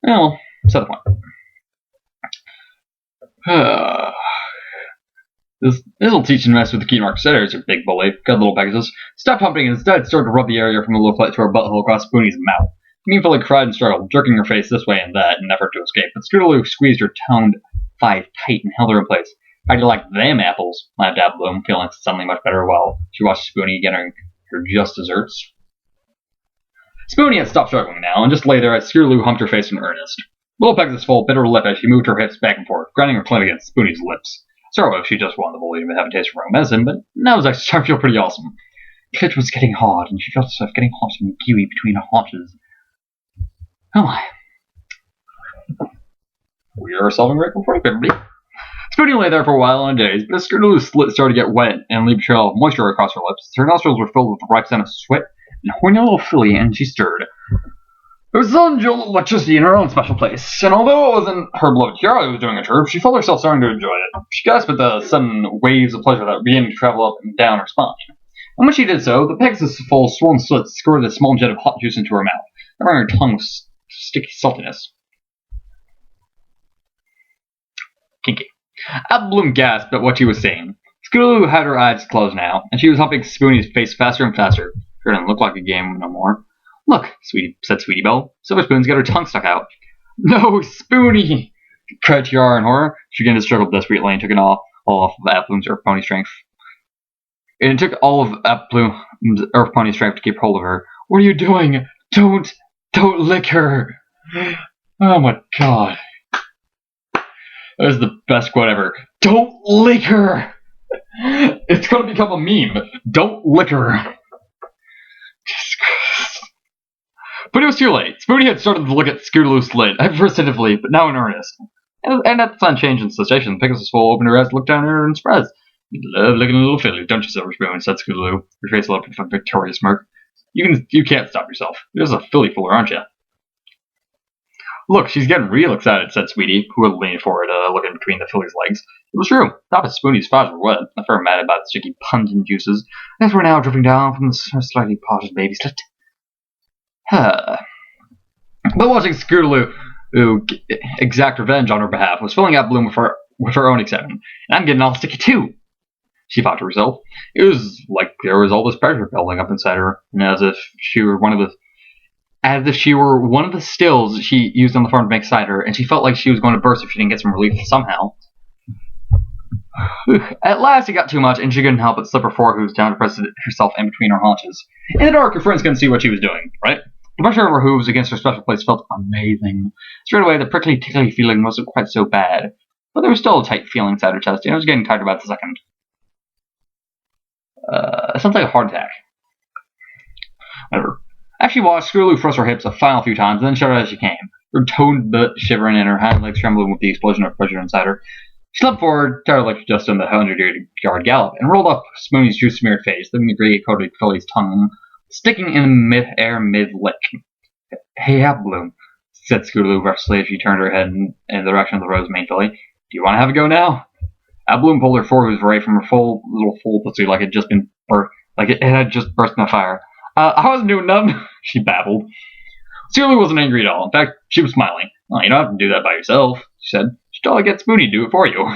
Well, that's the point. This'll teach you to mess with the key mark setters, you big bully. Got little Pegasus. Stop humping and instead started to rub the area from a little clit to her butthole across Spoonie's mouth. The mean filly cried and struggled, jerking her face this way and that in an effort to escape, but Scootaloo squeezed her toned thigh tight and held her in place. How'd you like them apples? Laughed Bloom, feeling suddenly much better while she watched Spoonie getting her just desserts. Spoonie had stopped struggling now, and just lay there as Scootaloo humped her face in earnest. Little Pegasus full bit her lip as she moved her hips back and forth, grinding her clit against Spoonie's lips. Sorry if she just wanted the bully to have a taste of her own medicine, but now it was actually starting to feel pretty awesome. The clit was getting hard, and she felt herself getting hot and gooey between her haunches. Oh my. We are solving right before everybody. Spoonie lay there for a while on a daze, but as Scootaloo's slit started to get wet and leave a trail of moisture across her lips, her nostrils were filled with the ripe scent of sweat and horny little filly, and she stirred. There was a sudden jolt of electricity in her own special place, and although it wasn't her beloved Tiara who was doing a turf, she felt herself starting to enjoy it. She gasped at the sudden waves of pleasure that began to travel up and down her spine. And when she did so, the Pegasus' full swollen slit squirted a small jet of hot juice into her mouth, covering her tongue with sticky saltiness. Kinky. Bloom gasped at what she was saying. Scootaloo had her eyes closed now, and she was humping Spoonie's face faster and faster. Sure didn't look like a game no more. Look, said Sweetie Belle. Silver Spoon's got her tongue stuck out. No, Spoonie! Cried Tiara in horror. She began to struggle desperately and took it all off of Bloom's earth pony strength. And it took all of Bloom's earth pony strength to keep hold of her. What are you doing? Don't lick her! Oh my god. That was the best quote ever. Don't lick her! It's gonna become a meme. Don't lick her. But it was too late. Spoonie had started to look at Scootaloo's slit, at first tentatively, but now in earnest. And at the sudden change in sensation, Pegasus full opened her eyes, looked down at her, and spreads. You love looking at little filly, don't you, Silver Spoon? Said Scootaloo, her face lit up with a victorious smirk. You can't stop yourself. You're just a filly fooler, aren't you? Look, she's getting real excited, said Sweetie, who had leaned forward, looking between the filly's legs. It was true. Top of Spoonie's thighs were wet, the fur matted by the sticky pungent juices, as were now dripping down from her slightly parted baby slit. But watching Scootaloo exact revenge on her behalf was filling out Bloom with her own excitement. And I'm getting all sticky too. she thought to herself. It was like there was all this pressure building up inside her, and as if she were one of the stills she used on the farm to make cider, and she felt like she was going to burst if she didn't get some relief somehow. At last it got too much, and she couldn't help but slip her forehooves down to press herself in between her haunches. In the dark, her friends couldn't see what she was doing, right? The pressure of her hooves against her special place felt amazing. Straight away, the prickly, tickly feeling wasn't quite so bad, but there was still a tight feeling inside her chest, and it was getting tighter by the second. It sounds like a heart attack. Whatever. As she watched, Cheerilee thrust her hips a final few times, and then shuddered as she came, her toned butt shivering and her hind legs trembling with the explosion of pleasure inside her. She leapt forward, tired like just in the 100-yard gallop, and rolled up Spoonie's juice-smeared face, leaving the gray-coated Filly's tongue sticking in mid-air mid-lick. "Hey, Applebloom," said Scootaloo restlessly as she turned her head in the direction of the rose-maned Filly. "Do you want to have a go now?" Applebloom pulled her forehooves away from her little full pussy like it had just burst in a fire. "I wasn't doing nothing," she babbled. Cheerilee wasn't angry at all. In fact, she was smiling. "Oh, you don't have to do that by yourself," she said. "You should probably get Spoonie to do it for you."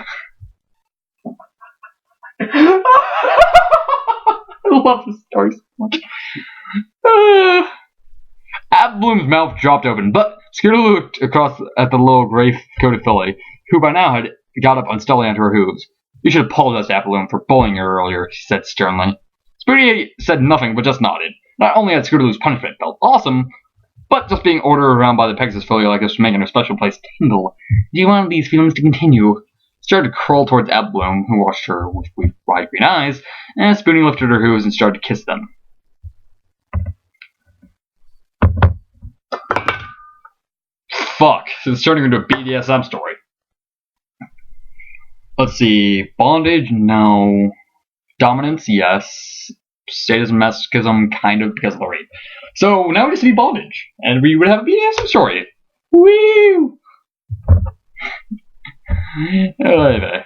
I love this story so much. Applebloom's mouth dropped open, but Cheerilee looked across at the little gray-coated Filly, who by now had got up unsteadily onto her hooves. "You should apologize to Applebloom for bullying her earlier," she said sternly. Spoonie said nothing, but just nodded. Not only had Scootaloo's punishment felt awesome, but just being ordered around by the Pegasus Filly like this was making her special place tingle. "Do you want these feelings to continue?" She started to crawl towards Applebloom, who watched her with wide green eyes, and Spoonie lifted her hooves and started to kiss them. Fuck, this is turning into a BDSM story. Let's see, bondage, no. Dominance, yes. Sadism, masochism, kind of, because of the rape. So now we just need bondage, and we would have a BDSM story. Woo! Anyway.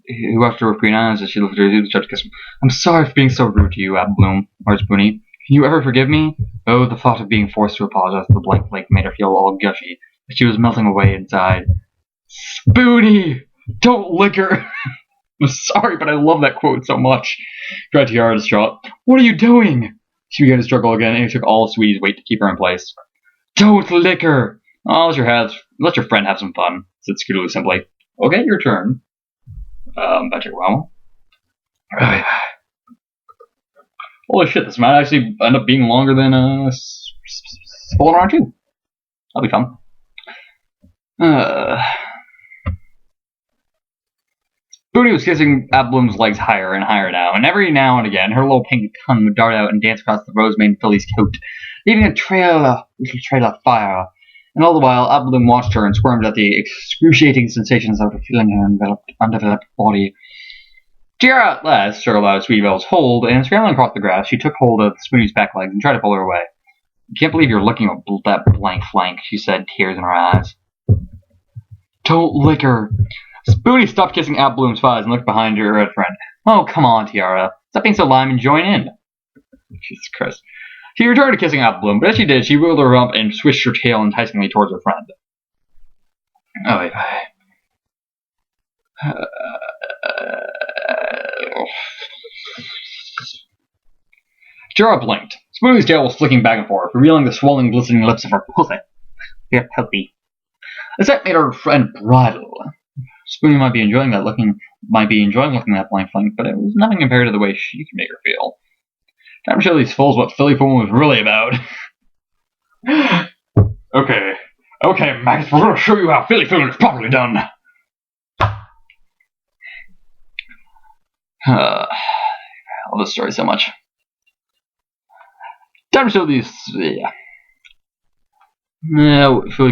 Who watched her with green eyes as she looked at her and started to kiss him. "I'm sorry for being so rude to you, Applebloom," murmured Spoonie. "Can you ever forgive me?" Oh, the thought of being forced to apologize to the blank flake made her feel all gushy, as she was melting away inside. "Spoonie! Don't lick her!" "I'm sorry, but I love that quote so much," cried Tiara distraught. "What are you doing?" She began to struggle again, and it took all Sweetie's weight to keep her in place. "Don't lick her!" "Oh, let your friend have some fun," said Scootaloo simply. "Okay, your turn." Patrick, well. Holy shit, this might actually end up being longer than Spoonin' Around 2. That'll be fun. Spoonie was kissing Applebloom's legs higher and higher now, and every now and again her little pink tongue would dart out and dance across the rose-maned Filly's coat, leaving a little trail of fire. And all the while, Applebloom watched her and squirmed at the excruciating sensations of her feeling her undeveloped body. Tiara at last struggled out of Sweetie Belle's hold, and scrambling across the grass, she took hold of Spoonie's back legs and tried to pull her away. "I can't believe you're looking at that blank flank," she said, tears in her eyes. "Don't lick her." Spoonie stopped kissing Applebloom's thighs and looked behind her at her friend. "Oh, come on, Tiara. Stop being so lame and join in." Jesus Christ. She returned to kissing Applebloom, but as she did, she wiggled her rump and swished her tail enticingly towards her friend. Oh, wait. Tiara blinked. Spoonie's tail was flicking back and forth, revealing the swollen, glistening lips of her pussy. Yeah, puppy. The sight made her friend bridle. Spoonie might be enjoying looking that blank flank, but it was nothing compared to the way she could make her feel. Time to show these fools what Filly Foolin was really about. Okay, Max, we're going to show you how Filly Foolin is properly done. I love this story so much. Time to show these. Filly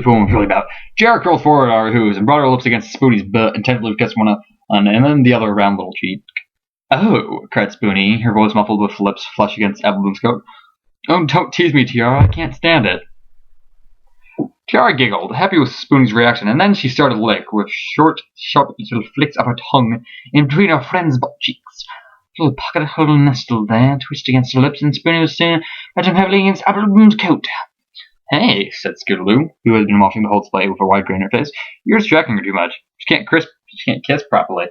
Foolin was really about. Tiara curled forward our hooves and brought her lips against Spoonie's butt and tentatively kissed one on and then the other round little cheek. "Oh," cried Spoonie, her voice muffled with lips flush against Applebloom's coat. "Oh, don't tease me, Tiara. I can't stand it." Tiara giggled, happy with Spoonie's reaction, and then she started to lick, with short, sharp little flicks of her tongue in between her friend's butt cheeks. A little pocket hole nestled there, twitched against her lips, and Spoonie was soon patting heavily against Applebloom's coat. Hey, said Scootaloo, who had been watching the whole display with a wide grin on her face. You're distracting her too much. She can't kiss properly.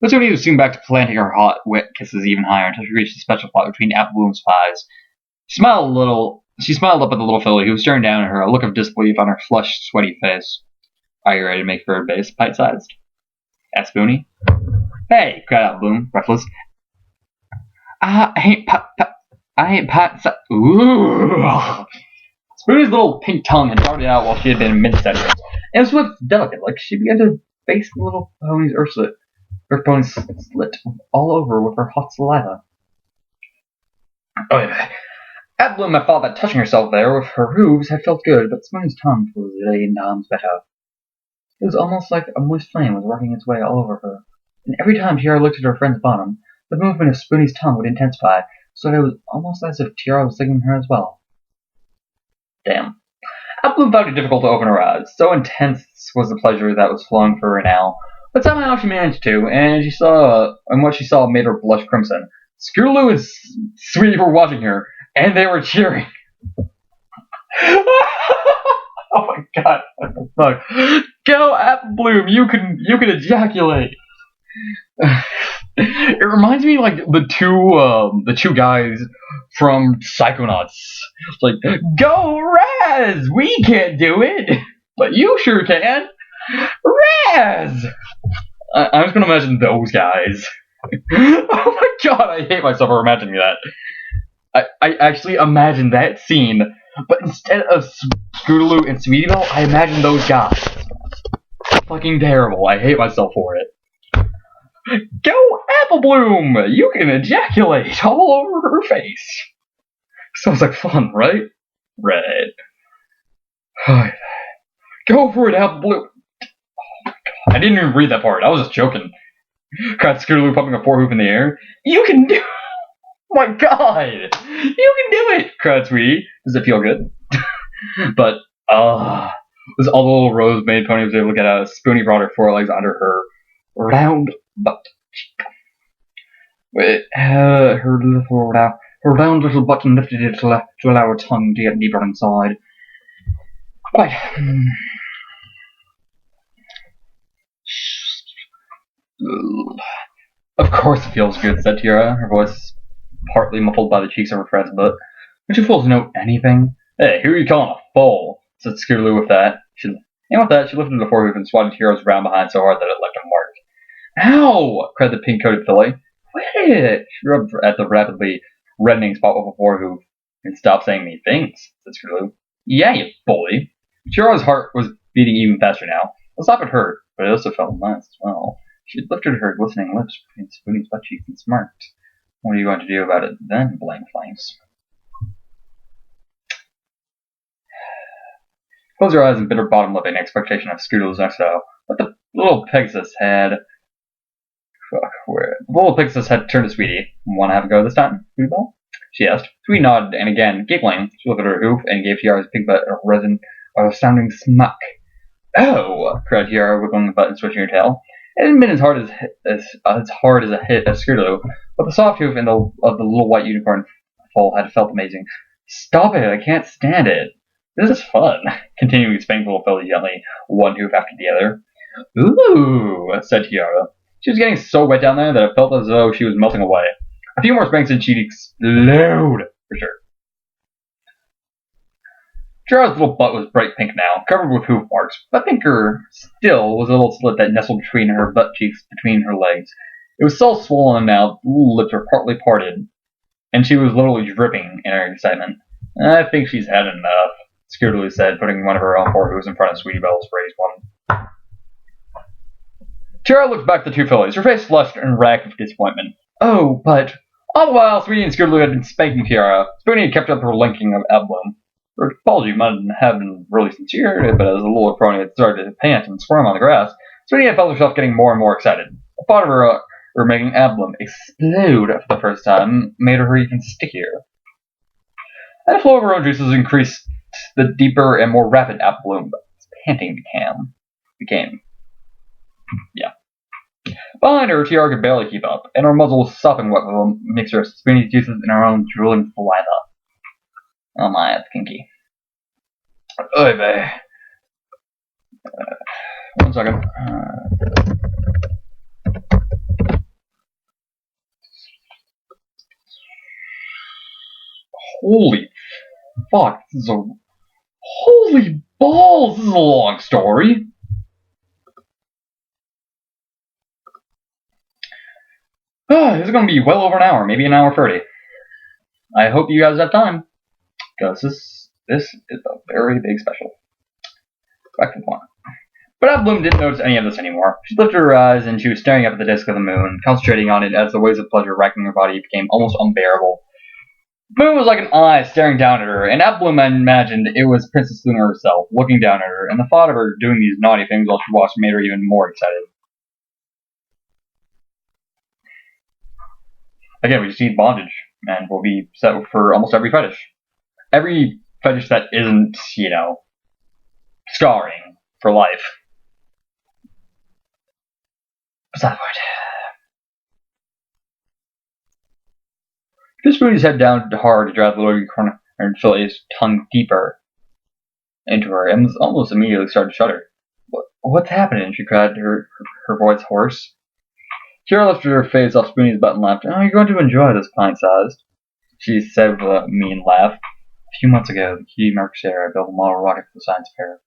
But Sooty was soon back to planting her hot, wet kisses even higher until she reached the special spot between Apple Bloom's thighs. She smiled a little. She smiled up at the little filly, who was staring down at her, a look of disbelief on her flushed, sweaty face. Are you ready to make her base bite-sized? Asked Spoony. Hey, cried Apple Bloom, breathless. I ain't pot-sized. Ooh. Spoony's little pink tongue had darted out while she had been in mid-sentence. It was swift, delicate, like she began to baste the little pony's Earth pony's slit all over with her hot saliva. Oh, yeah. Apple Bloom had thought that touching herself there with her hooves had felt good, but Spoony's tongue was a million times better. It was almost like a moist flame was working its way all over her, and every time Tiara looked at her friend's bottom, the movement of Spoony's tongue would intensify, so that it was almost as if Tiara was licking her as well. Damn. Apple Bloom found it difficult to open her eyes. So intense was the pleasure that was flowing for her now. But somehow she managed to, and what she saw made her blush crimson. Scootaloo and Sweetie were watching her, and they were cheering. Oh my god, what the fuck. Go, Apple Bloom, you can ejaculate. It reminds me like the two guys from Psychonauts. It's like, go Raz! We can't do it, but you sure can. Raz! I'm just gonna imagine those guys. Oh my god, I hate myself for imagining that. I actually imagined that scene, but instead of Scootaloo and Sweetie Belle, I imagined those guys. Fucking terrible. I hate myself for it. Go Apple Bloom! You can ejaculate all over her face. Sounds like fun, right? Right. Go for it, Apple Bloom. Oh my god. I didn't even read that part. I was just joking. Cried Scootaloo, pumping a forehoof in the air. You can do it! Oh my god! You can do it! Cried Sweetie. Does it feel good? But, was all the little rose-made pony was able to get out. Spoony brought her forelegs under her round butt cheek. Her round little button lifted it to allow her tongue to get deeper inside. Right. Of course it feels good, said Tiara, her voice partly muffled by the cheeks of her friend's butt. Don't you fools know anything? Hey, who are you calling a fool? Said Scootaloo with that. She lifted the forehoof and swatted Tiara's round behind so hard that it left a mark. Ow! Cried the pink-coated filly. Quit it! She rubbed at the rapidly reddening spot with a forehoof. And stop saying mean things, said Scootaloo. Yeah, you bully. Tiara's heart was beating even faster now. The slap had hurt, but it also felt nice as well. She lifted her glistening lips between Spoonie's butt cheeks and smirked. What are you going to do about it then, Blank Flames? Closed her eyes and bit her bottom lip in expectation of Scootaloo's next show. But the little Pegasus had... The little Pegasus had turned to Sweetie. Want to have a go this time, Sweetie Belle? She asked. Sweetie nodded, and again, giggling, she lifted her hoof and gave Tiara's pink butt a sounding smack. Oh! Cried Tiara, wiggling the butt and switching her tail. It hadn't been as hard as a hit as Scootaloo, but the soft hoof of the little white unicorn foal had felt amazing. Stop it! I can't stand it. This is fun. Continuing to spank the little filly gently, one hoof after the other. Ooh, said Tiara. She was getting so wet down there that it felt as though she was melting away. A few more spanks and she'd explode, for sure. Tiara's little butt was bright pink now, covered with hoof marks, but pinker still was a little slit that nestled between her butt cheeks between her legs. It was so swollen now, the little lips were partly parted, and she was literally dripping in her excitement. I think she's had enough, Scootaloo said, putting one of her own forehooves in front of Sweetie Belle's raised one. Tiara looked back at the two fillies, her face flushed and racked with disappointment. Oh, but... All the while, Sweetie and Scootaloo had been spanking Tiara. Spoonie had kept up her linking of Apple Bloom. Her apology might have been really sincere, but as the little crony had started to pant and squirm on the grass, Sweetie had felt herself getting more and more excited. The thought of her making Apple Bloom explode for the first time made her even stickier. And the flow of her own juices increased the deeper and more rapid Apple Bloom panting became. Yeah. Behind her, Tiara could barely keep up, and her muzzle was sopping wet with a mixture of Spoonie's juices and her own drooling saliva. Oh my, that's kinky. Oy vey. One second. Holy fuck, this is a... Holy balls, this is a long story. This is going to be well over an hour, maybe an hour 30. I hope you guys have time, because this is a very big special. Back to the point. But Bloom didn't notice any of this anymore. She lifted her eyes and she was staring up at the disk of the moon, concentrating on it as the waves of pleasure racking her body became almost unbearable. The moon was like an eye staring down at her, and Bloom imagined it was Princess Luna herself, looking down at her, and the thought of her doing these naughty things while she watched made her even more excited. Again, we just need bondage, and we'll be set for almost every fetish. Every fetish that isn't, scarring for life. What's that word? Just put his head down hard to drive the little corner and Filly's tongue deeper into her, and was almost immediately started to shudder. What's happening? She cried, her voice hoarse. Cheerilee lifted her face off Spoonie's butt and laughed. Oh, you're going to enjoy this pint-sized, she said with a mean laugh. A few months ago, the key Mercury built a model rocket for the science fair.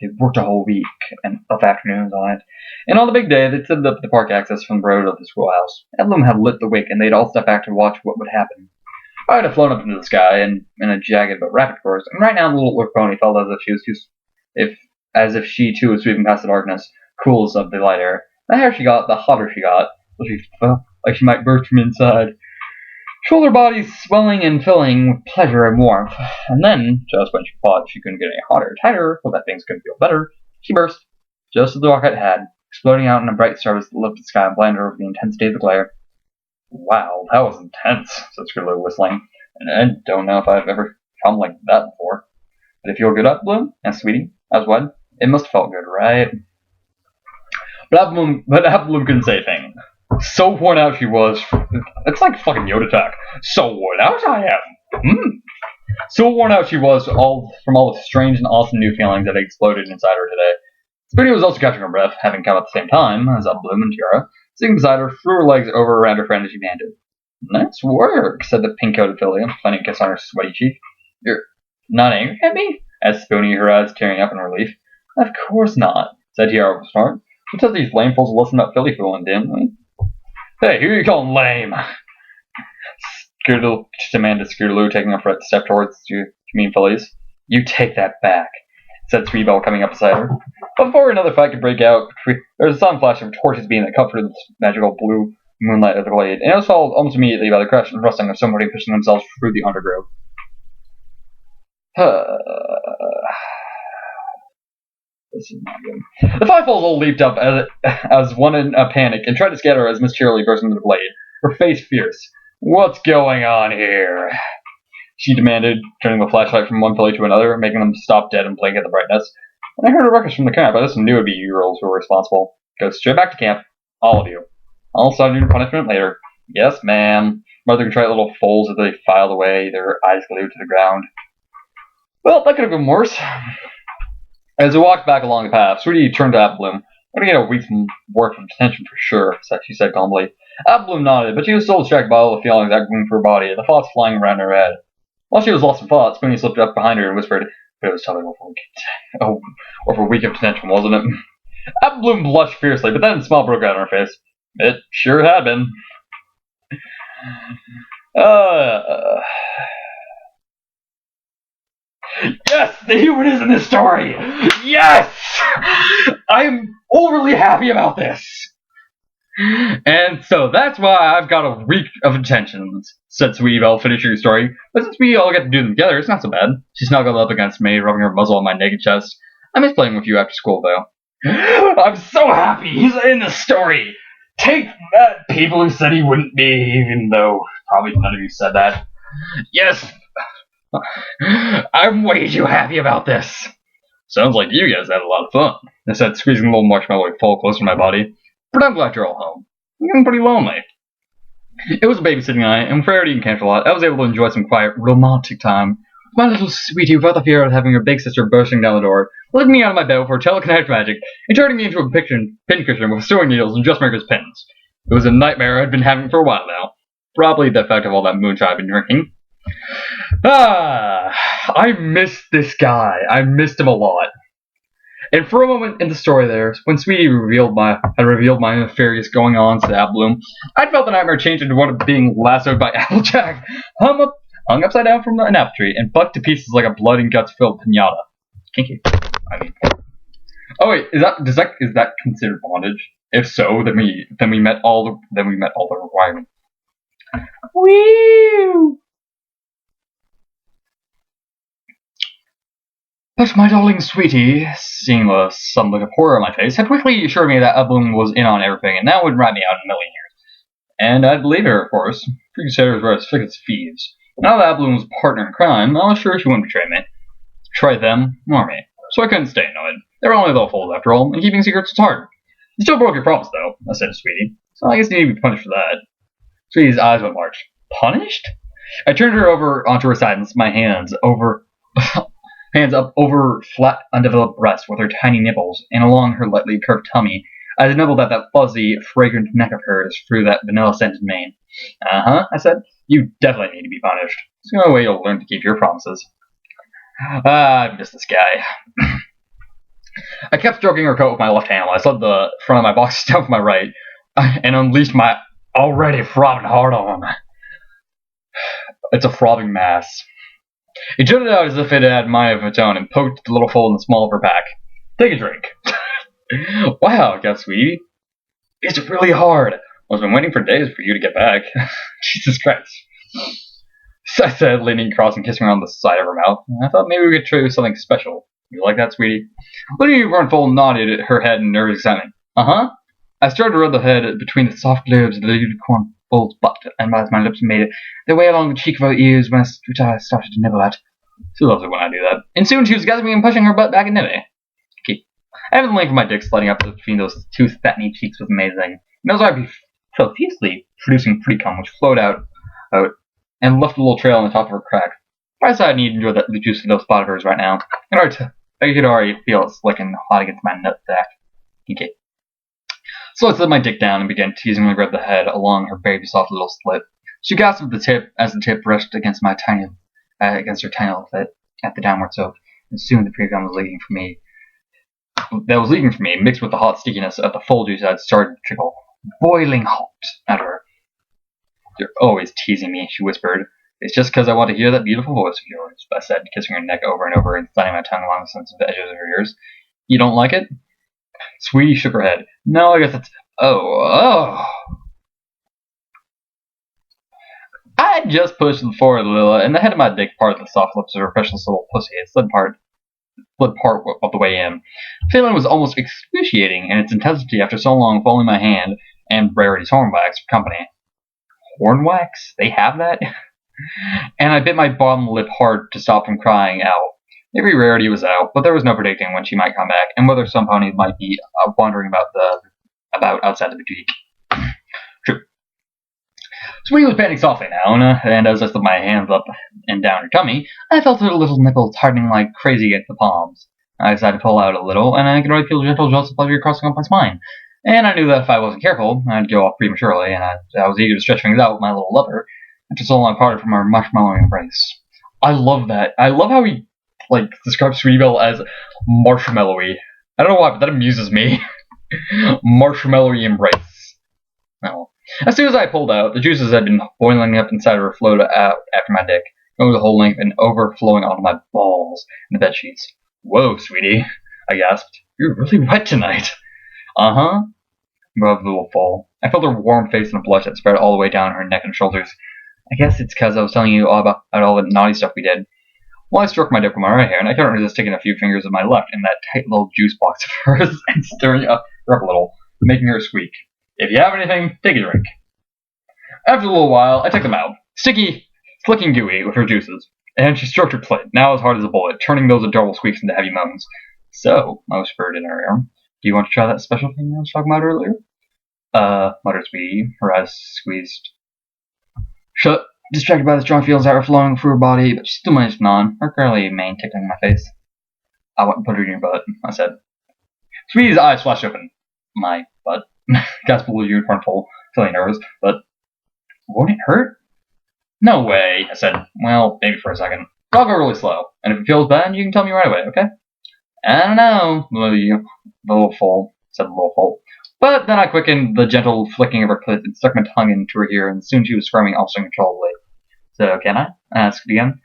They worked a whole week of afternoons on it. And on the big day, they set up the park access from the road of the schoolhouse. Bloom had lit the wick, and they'd all step back to watch what would happen. I had flown up into the sky in a jagged but rapid course, and right now the little orc pony felt as if she too was sweeping past the darkness, coolest of the light air. The higher she got, the hotter she got, till she felt like she might burst from inside. Shoulder bodies swelling and filling with pleasure and warmth. And then, just when she thought she couldn't get any hotter or tighter, or that things couldn't feel better, she burst, just as the rocket had, exploding out in a bright surface that lifted the sky and blinded her with the intensity of the glare. Wow, that was intense, said Cheerilee, whistling. And I don't know if I've ever come like that before. Did it feel good up, Bloom? Asked Sweetie. As what? It must have felt good, right? But Bloom couldn't say a thing. So worn out she was. It's like fucking Yoda talk. So worn out I am. So worn out she was from all the strange and awesome new feelings that had exploded inside her today. Spoonie was also catching her breath, having come at the same time as Bloom and Tiara, sitting beside her, threw her legs over around her friend as she panted. Nice work, said the pink-coated Filly, planting a kiss on her sweaty cheek. You're not angry at me? Asked Spoonie, her eyes tearing up in relief. Of course not, said Tiara with a snort. Who tells these lame fools to listen about Filly Foolin, dimly? Hey, who are you calling lame? demanded Scootaloo, taking a step towards Filly's. You take that back, said Sweetbell, coming up beside her. But before another fight could break out, there was a sudden flash of torches beam that cut through the magical blue moonlight of the glade, and it was followed almost immediately by the crash and rustling of somebody pushing themselves through the undergrowth. This is not good. The five fools all leaped up as one in a panic and tried to scatter her as Miss Cheerilee burst into the glade, her face fierce. What's going on here? She demanded, turning the flashlight from one Filly to another, making them stop dead and blink at the brightness. When I heard a ruckus from the camp, I just knew it would be you girls who were responsible. Go straight back to camp, all of you. I'll start your punishment later. Yes, ma'am. Mother contrite little foals as they filed away, their eyes glued to the ground. Well, that could have been worse. As they walked back along the path, Sweetie turned to Bloom. I'm going to get a week's worth of detention for sure, she said calmly. Bloom nodded, but she was still distracted by all the feelings echoing through her body and the thoughts flying around her head. While she was lost in thought, Spoonie slipped up behind her and whispered, but it was telling over a week of detention, wasn't it? Bloom blushed fiercely, but then a smile broke out on her face. It sure had been. Yes, the humor is in this story. Yes, I'm overly happy about this. And so that's why I've got a week of detentions, said Sweetbell, finishing her story. But since we all get to do them together, it's not so bad. She snuggled up against me, rubbing her muzzle on my naked chest. I miss playing with you after school, though. I'm so happy he's in the story. Take that, people who said he wouldn't be, even though probably none of you said that. Yes, I'm way too happy about this. Sounds like you guys had a lot of fun, I said, squeezing a little marshmallow full closer to my body. But I'm glad you're all home. I'm getting pretty lonely. It was a babysitting night, and with Rarity and Campfire, I was able to enjoy some quiet, romantic time My little sweetie, without the fear of having her big sister bursting down the door, lifting me out of my bed with her telekinetic magic, and turning me into a pincushion with sewing needles and dressmaker's pins. It was a nightmare I'd been having for a while now. Probably the effect of all that moonshine I've been drinking. I missed this guy. I missed him a lot. And for a moment in the story there, when Sweetie had revealed my nefarious going on to Appleblossom, I felt the nightmare change into one of being lassoed by Applejack, hung upside down from an apple tree, and bucked to pieces like a blood and guts filled pinata. Kinky. Oh wait, is that considered bondage? If so, then we met all the requirements. Woo! But my darling Sweetie, seeing the sudden look of horror on my face, had quickly assured me that Appleblossom was in on everything, and that would rat me out in a million years. And I'd believe her, of course. She considered her as thick as thieves. Now that Appleblossom was a partner in crime, I was sure she wouldn't betray me. Betray them, or me. So I couldn't stay annoyed. They were only little fools after all, and keeping secrets was hard. You still broke your promise, though, I said to Sweetie. So I guess you need to be punished for that. Sweetie's eyes went large. Punished? I turned her over onto her side and my hands up over flat, undeveloped breast with her tiny nipples and along her lightly curved tummy as I nibbled at that fuzzy, fragrant neck of hers through that vanilla-scented mane. I said. You definitely need to be punished. It's the only way you'll learn to keep your promises. I miss this guy. I kept stroking her coat with my left hand while I slid the front of my boxers down with my right and unleashed my already throbbing hard on. It's a throbbing mass. It jutted out as if it had mind of its own and poked the little hole in the small of her back. Take a drink. Wow, guess Sweetie. It's really hard. I've been waiting for days for you to get back. Jesus Christ. I said, leaning across and kissing her on the side of her mouth. I thought maybe we could try something special. You like that, Sweetie? Lady Runful nodded her head in nervous excitement. I started to rub the head between the soft lobes of the unicorn bull's butt, and as my lips made their way along the cheek of her ears, which I started to nibble at. She loves it when I do that. And soon she was gasping and pushing her butt back at Nibby. Having the length of my dick sliding up between those two fattening cheeks was amazing. And as I'd be profusely producing pre-cum, which flowed out and left a little trail on the top of her crack. I decided I need to enjoy the juice of those spot of hers right now. I could already feel it slicking hot against my nutsack. Okay. So I slid my dick down and began teasingly rub the head along her baby soft little slit. She gasped at the tip as the tip brushed against her tiny little foot at the downward slope, and soon the pre-cum was leaking from me. Mixed with the hot stickiness of the full juice had started to trickle, boiling hot at her. You're always teasing me, she whispered. It's just because I want to hear that beautiful voice of yours, I said, kissing her neck over and over and sliding my tongue along the sensitive edges of her ears. You don't like it? Sweetie shook her head. No, I guess it's... Oh. I had just pushed forward a little, and the head of my dick parted the soft lips of her precious little pussy. It slid part of the way in. The feeling was almost excruciating in its intensity after so long following my hand and Rarity's horn wax for company. Horn wax? They have that? And I bit my bottom lip hard to stop from crying out. Maybe Rarity was out, but there was no predicting when she might come back, and whether some ponies might be wandering about outside the boutique. True. Sweetie was panting softly now, and as I slid my hands up and down her tummy, I felt her little nipples hardening like crazy against the palms. I decided to pull out a little, and I could already feel gentle jolts of pleasure crossing up my spine. And I knew that if I wasn't careful, I'd go off prematurely, and I was eager to stretch things out with my little lover, after so long parted from our marshmallow embrace. I love that. I love how he describes Sweetie Belle as marshmallowy. I don't know why, but that amuses me. Marshmallowy embrace. Oh. As soon as I pulled out, the juices had been boiling up inside of her flowed out after my dick, going the whole length and overflowing onto my balls and the bed sheets. Whoa, Sweetie, I gasped. You're really wet tonight. Above the little fall. I felt her warm face and a blush that spread all the way down her neck and shoulders. I guess it's because I was telling you all about all the naughty stuff we did. Well, I stroked my dick with my right hand, and I couldn't resist taking a few fingers of my left in that tight little juice box of hers and stirring her up a little, making her squeak. If you have anything, take a drink. After a little while, I took them out, sticky, slicking gooey with her juices, and she stroked her clit, now as hard as a bullet, turning those adorable squeaks into heavy moans. So, I whispered in her ear, do you want to try that special thing I was talking about earlier? Muttered Sweetie, her eyes squeezed shut. distracted by the strong feelings that were flowing through her body, but she still managed to nod, her curly mane tickling my face. I went and put her in your butt, I said. Sweetie's eyes flashed open. My butt. Gasped the unicorn full, feeling nervous, but won't it hurt? No way, I said. Well, maybe for a second. But I'll go really slow, and if it feels bad, you can tell me right away, okay? I don't know, the little foal, said the little foal. But then I quickened the gentle flicking of her clit and stuck my tongue into her ear, and soon she was squirming almost uncontrollably. So, can I? I asked again.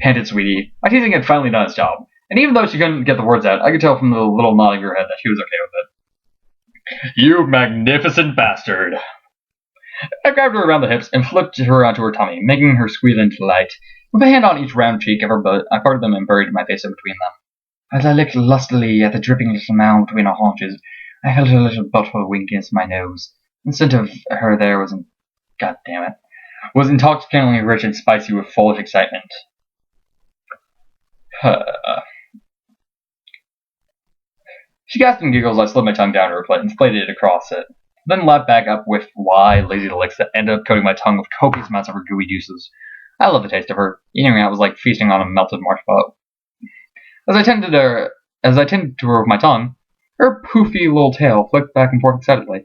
Panted Sweetie. My teasing had finally done its job, and even though she couldn't get the words out, I could tell from the little nodding of her head that she was okay with it. You magnificent bastard! I grabbed her around the hips and flipped her onto her tummy, making her squeal into delight. With a hand on each round cheek of her butt, I parted them and buried my face in between them. As I licked lustily at the dripping little mound between her haunches, I felt her little butthole wink against my nose. Instead of her there was intoxicatingly rich and spicy with foolish excitement. She gasped and giggled as I slid my tongue down her clit and splayed it across it, then lapped back up with lazy licks that ended up coating my tongue with copious amounts of her gooey juices. I love the taste of her. Eating her out was like feasting on a melted marshmallow. As I tended to her with my tongue, her poofy little tail flicked back and forth excitedly.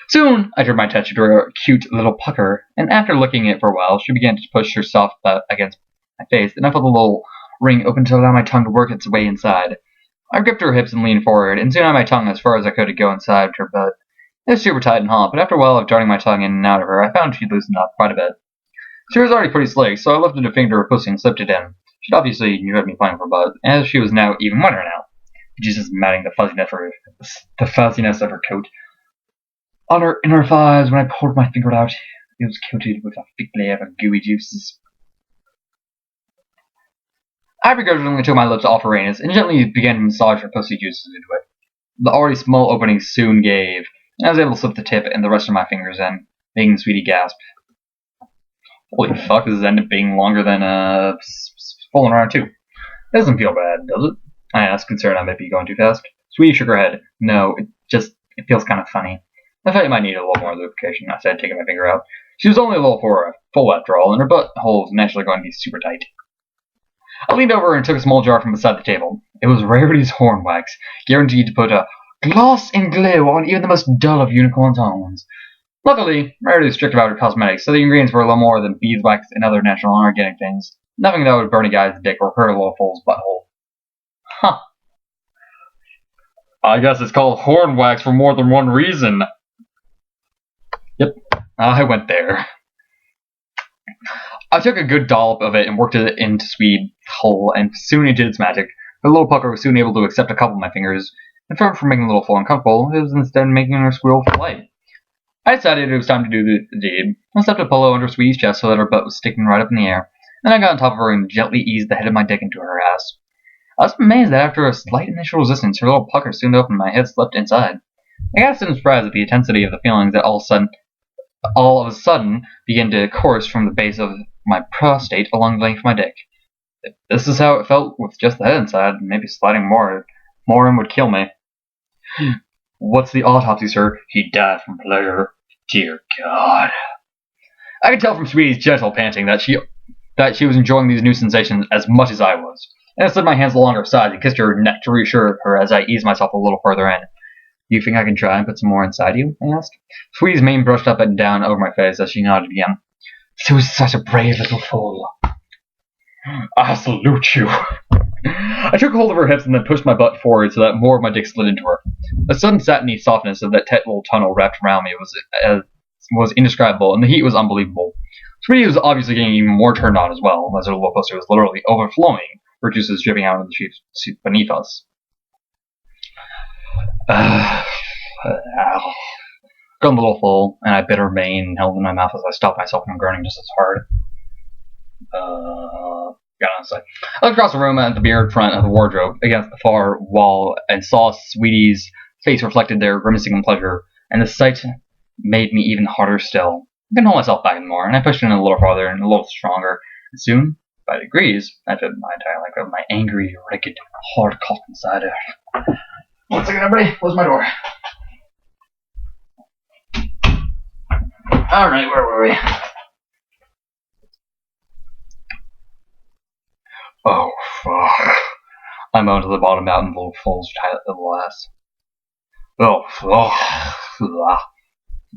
Soon, I turned my attention to her cute little pucker, and after looking at it for a while, she began to push her soft butt against my face, and I felt the little ring open to allow my tongue to work its way inside. I gripped her hips and leaned forward, and soon I had my tongue as far as I could to go inside her butt. It was super tight and hot, but after a while of darting my tongue in and out of her, I found she'd loosened up quite a bit. She was already pretty slick, so I lifted a finger to her pussy and slipped it in. She'd obviously enjoyed me playing with her butt, as she was now even wetter now. Jesus matting the fuzziness of her coat. On her inner thighs, when I pulled my finger out, it was coated with a thick layer of gooey juices. I begrudgingly took my lips off her anus and gently began to massage her pussy juices into it. The already small opening soon gave, and I was able to slip the tip and the rest of my fingers in, making Sweetie gasp. Holy fuck, this ended up being longer than Foolin round 2. It doesn't feel bad, does it? I asked, concerned I might be going too fast. Sweetie shook her head. No, it feels kind of funny. I thought you might need a little more lubrication, I said, taking my finger out. She was only a little full after all, and her butthole was naturally going to be super tight. I leaned over and took a small jar from beside the table. It was Rarity's horn wax, guaranteed to put a gloss and glow on even the most dull of unicorn tones. Luckily, Rarity was strict about her cosmetics, so the ingredients were a little more than beeswax and other natural and organic things. Nothing that would burn a guy's dick or hurt a little fool's butthole. Huh. I guess it's called horn wax for more than one reason. Yep, I went there. I took a good dollop of it and worked it into Sweetie's hole, and soon it did its magic. The little pucker was soon able to accept a couple of my fingers, and far from making the little fool uncomfortable, it was instead making her squeal for light. I decided it was time to do the deed. I slipped a pillow under Sweetie's chest so that her butt was sticking right up in the air. Then I got on top of her and gently eased the head of my dick into her ass. I was amazed that after a slight initial resistance, her little pucker soon opened and my head slipped inside. I got some surprise at the intensity of the feelings that all of a sudden began to course from the base of my prostate along the length of my dick. If this is how it felt with just the head inside, maybe sliding more in would kill me. What's the autopsy, sir? He died from pleasure. Dear God. I could tell from Sweetie's gentle panting that she was enjoying these new sensations as much as I was, and I slid my hands along her side and kissed her neck to reassure her as I eased myself a little further in. You think I can try and put some more inside you? I asked. Sweetie's mane brushed up and down over my face as she nodded again. She was such a brave little fool. I salute you. I took hold of her hips and then pushed my butt forward so that more of my dick slid into her. The sudden satiny softness of that tight little tunnel wrapped around me was indescribable, and the heat was unbelievable. Sweetie was obviously getting even more turned on as well, as her little pussy was literally overflowing, her juices dripping out of the sheets beneath us. Got a little full, and I bit her mane and held in my mouth as I stopped myself from groaning just as hard. Got outside. I looked across the room at the mirrored front of the wardrobe against the far wall and saw Sweetie's face reflected there, grimacing in pleasure, and the sight made me even harder still. I couldn't hold myself back anymore, and I pushed in a little farther and a little stronger, and soon, by degrees, I felt my entire length of my angry, wicked, hard cock inside her. 1 second, everybody. Close my door. Alright, where were we? Oh, fuck. I'm going to the bottom mountain full of falls tight little ass. Oh, fuck.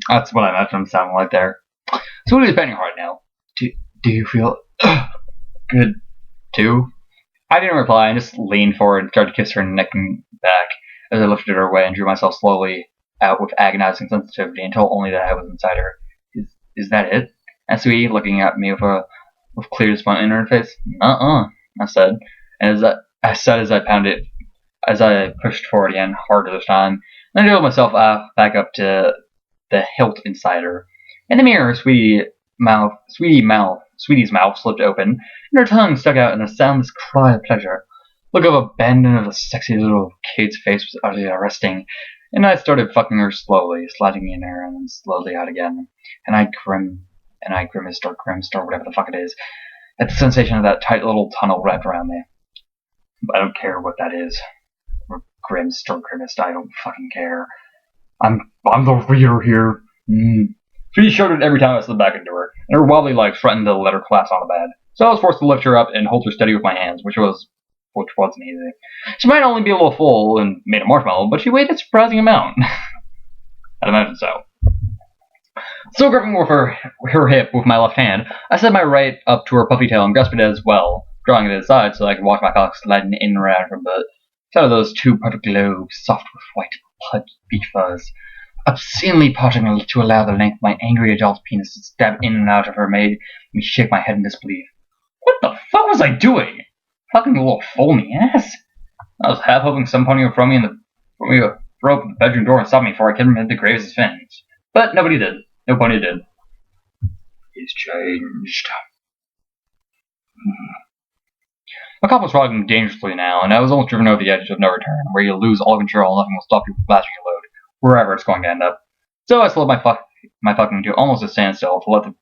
That's what I imagine him sounding like there. So what are you spending hard now? Do you feel good too? I didn't reply. I just leaned forward and started to kiss her neck and back as I lifted her away and drew myself slowly out with agonizing sensitivity until only that I was inside her. Is that it? asked Sweetie, looking at me with clear disappointment in her face. I said, and as I pushed forward again, harder this time, and I drove myself back up to the hilt inside her. In the mirror, Sweetie's mouth slipped open, and her tongue stuck out in a soundless cry of pleasure. Look of abandon of the sexy little kid's face was utterly arresting, and I started fucking her slowly, sliding in her and then slowly out again. And I grimaced or whatever the fuck it is, at the sensation of that tight little tunnel wrapped around me. But I don't care what that is. Or grimaced, I don't fucking care. I'm the reader here. She shouted every time I slid back into her, and her wobbly legs threatened to let her collapse on the bed. So I was forced to lift her up and hold her steady with my hands, which wasn't easy. She might only be a little full and made a marshmallow, but she weighed a surprising amount. I'd imagine so. Still gripping with her hip with my left hand, I set my right up to her puffy tail and grasped it as well, drawing it aside so I could watch my cock sliding in and around her butt. Out of those two perfect globes, soft with white beach fuzz. Obscenely parting to allow the length of my angry adult penis to stab in and out of her made me shake my head in disbelief. What the fuck was I doing? Fucking a little fool in the ass. I was half hoping some pony would throw open the bedroom door and stop me before I kicked him into Graves' fins. But nobody did. No pony did. He's changed. My cock was rocking dangerously now, and I was almost driven over the edge of no return, where you lose all control and nothing will stop you from flashing your load, wherever it's going to end up. So I slowed my fucking to almost a standstill to let the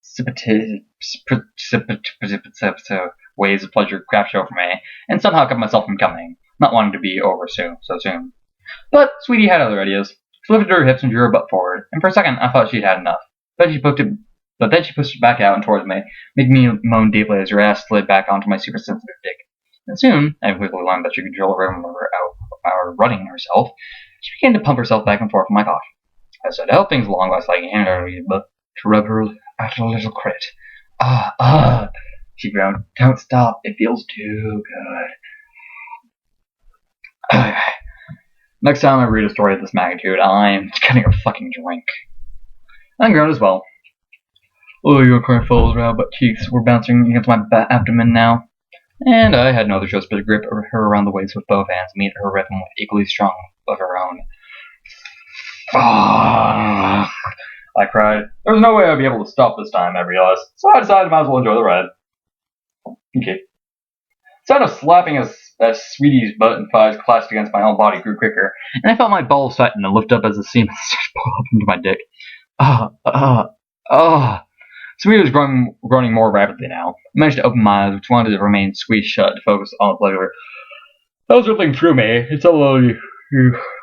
precipitous waves of pleasure crash over me, and somehow kept myself from coming, not wanting to be over so soon. But Sweetie had other ideas. She lifted her hips and drew her butt forward, and for a second I thought she'd had enough. But then she pushed it back out and towards me, making me moan deeply as her ass slid back onto my super sensitive dick. And soon, I quickly learned that she could control her rhythm of our running herself. She began to pump herself back and forth on my cock. I started to help things along by sliding a hand out of her butt to rub her out a little crit. She groaned. Don't stop, it feels too good. Next time I read a story of this magnitude, I'm getting a fucking drink. I groaned as well. Oh, your current foes round butt cheeks were bouncing against my abdomen now. And I had no other choice but to grip her around the waist with both hands and meet her rhythm with equally strong of her own. Fuck! I cried. There was no way I'd be able to stop this time, I realized, so I decided I might as well enjoy the ride. Okay. The sound of slapping as Sweetie's butt and thighs clashed against my own body grew quicker, and I felt my balls tighten and lift up as the semen started to pull up into my dick. Sweetie was groaning more rapidly now. I managed to open my eyes, which wanted to remain squeezed shut to focus on the pleasure. That was rippling through me. It saw the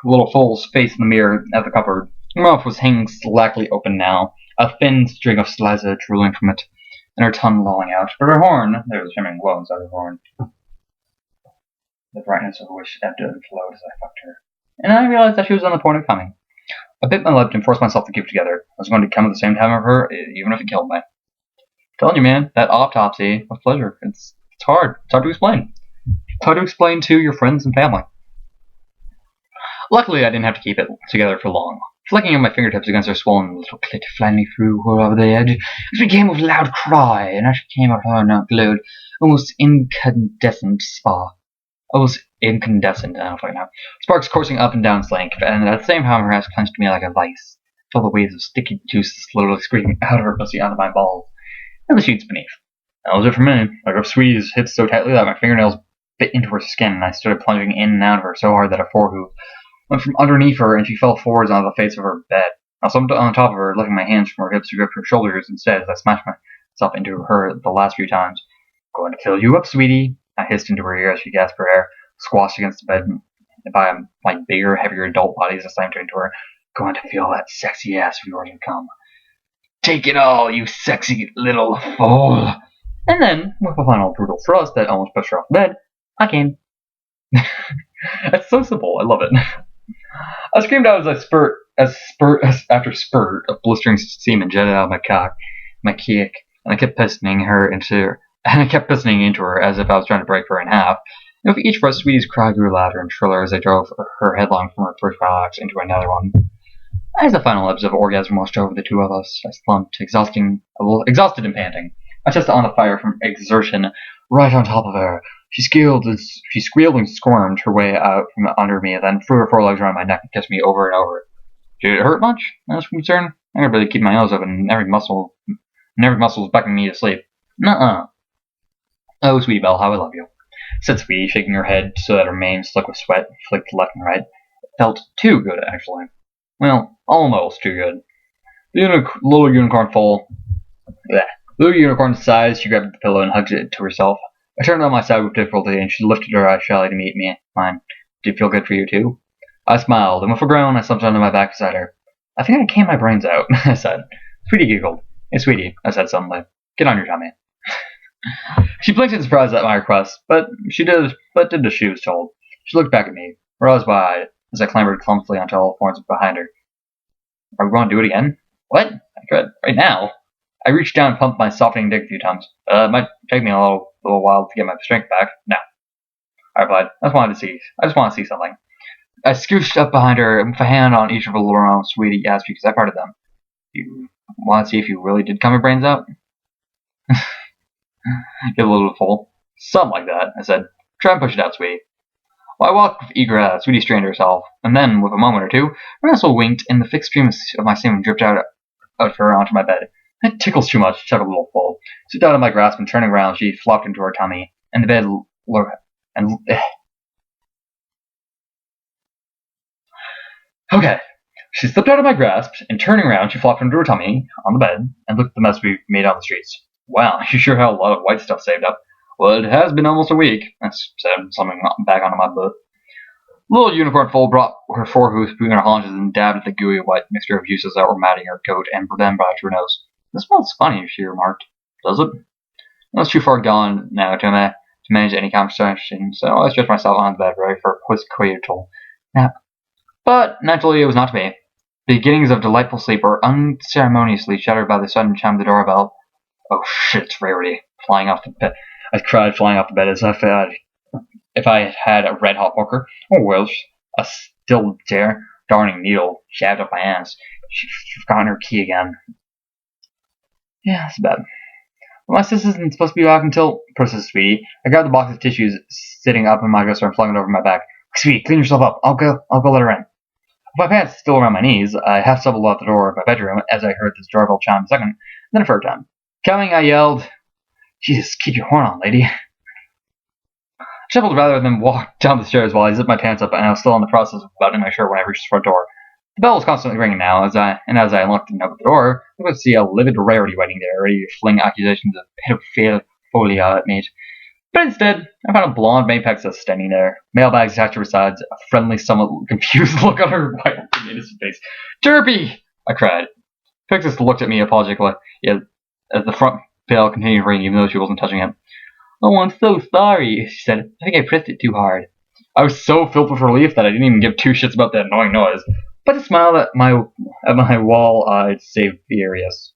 little fool's face in the mirror at the cupboard. Her mouth was hanging slackly open now, a thin string of saliva drooling from it, and her tongue lolling out. But her horn, there was a shimmering glow inside her horn. The brightness of which ebbed and flowed as I fucked her. And I realized that she was on the point of coming. I bit my lip and forced myself to keep it together. I was going to come at the same time of her, even if it killed me. I'm telling you, man, that autopsy with pleasure. It's hard. It's hard to explain. It's hard to explain to your friends and family. Luckily, I didn't have to keep it together for long. Flicking my fingertips against her swollen little clit finally threw her over the edge. She became with a loud cry, and as she came out of her now glowed almost incandescent spark. Incandescent, I don't fucking know. Sparks coursing up and down Slank, and at the same time her ass clenched me like a vice. Felt the waves of sticky juice slowly screaming out of her pussy onto my balls, and the sheets beneath. That was it for me. I gripped Sweetie's hips so tightly that my fingernails bit into her skin, and I started plunging in and out of her so hard that her forehoof went from underneath her, and she fell forwards onto the face of her bed. I was on top of her, lifting my hands from her hips to grip her shoulders instead as I smashed myself into her the last few times. Going to fill you up, Sweetie, I hissed into her ear as she gasped for air, squashed against the bed by my bigger, heavier adult body as I slammed her into her. Going to feel that sexy ass of yours to come. Take it all, you sexy little fool. And then, with a final brutal thrust that almost pushed her off the bed, I came. It's so simple, I love it. I screamed out as after spurt of blistering semen jetted out of my kick, and I kept pistoning into her as if I was trying to break her in half. And with each of us, Sweetie's cry grew louder and shriller as I drove her headlong from her first box into another one. As the final episode of orgasm washed over the two of us, I slumped, exhausted and panting. My chest on the fire from exertion, right on top of her. She squealed and squirmed her way out from under me, then threw her forelegs around my neck and kissed me over and over. Did it hurt much? I was concerned. I could really keep my nose open, and every muscle was beckoning me to sleep. Nuh-uh. Oh, Sweetie Belle, how I love you, said Sweetie, shaking her head so that her mane, slick with sweat, flicked left and right. It felt too good, actually. Well, almost too good. The little unicorn sighed as she grabbed the pillow and hugged it to herself. I turned on my side with difficulty, and she lifted her eyes shyly to meet mine. Did it feel good for you, too? I smiled, and with a groan, I slumped onto my back beside her. I think I came my brains out, I said. Sweetie giggled. Hey, Sweetie, I said suddenly. Get on your tummy. She blinked in surprise at my request, but did as she was told. She looked back at me, her eyes wide, as I clambered clumsily onto all fours behind her. Are we going to do it again? What? I cried. Right now? I reached down and pumped my softening dick a few times. It might take me a little while to get my strength back. No. I replied. I just want to see something. I scooched up behind her with a hand on each of her little round Sweetie ass cheeks. I parted them. You want to see if you really did come your brains out? Get a little full. Something like that, I said. Try and push it out, Sweetie. While I walked with eager eyes, Sweetie strained herself, and then, with a moment or two, her asshole winked, and the thick stream of my semen dripped out of her onto my bed. It tickles too much, chuckled a little full. Slipped out of my grasp, and turning around, she flopped into her tummy, and the bed Okay. She slipped out of my grasp, and turning around, she flopped into her tummy, on the bed, and looked at the mess we made on the streets. Wow, you sure had a lot of white stuff saved up. Well, it has been almost a week, I said, something back onto my butt. Little unicorn foal brought her forehoof between her haunches and dabbed at the gooey white mixture of juices that were matting her coat and then brought it to her nose. This smells funny, she remarked. Does it? I was too far gone now to manage any conversation, so I stretched myself on the bed ready for a post-coital nap. But, naturally, it was not to be. The beginnings of delightful sleep were unceremoniously shattered by the sudden chime of the doorbell. Oh shit, it's Rarity. Flying off the bed. I cried, flying off the bed as if I had had a red-hot poker. Oh, well, a still darning needle jabbed up my ass. She's forgotten her key again. Yeah, that's bad. Well, my sis isn't supposed to be back until... Processed Sweetie. I grabbed the box of tissues sitting up in my dresser and flung it over my back. Sweetie, clean yourself up. I'll go let her in. With my pants still around my knees, I half stumbled out the door of my bedroom as I heard this doorbell chime a second, then a third time. Coming, I yelled. Jesus, keep your horn on, lady. I shuffled rather than walked down the stairs while I zipped my pants up, and I was still in the process of buttoning my shirt when I reached the front door. The bell was constantly ringing now, as I unlocked and opened the door, I could see a livid Rarity waiting there, ready to fling accusations of pedophilia at me. But instead, I found a blonde Maypexa standing there, mailbags attached to her sides, a friendly, somewhat confused look on her white, innocent face. Derpy! I cried. Pixis looked at me apologetically, as the front bell continued to ring even though she wasn't touching it. Oh, I'm so sorry, she said. I think I pressed it too hard. I was so filled with relief that I didn't even give two shits about that annoying noise, but I smiled at my wall-eyed Saverius.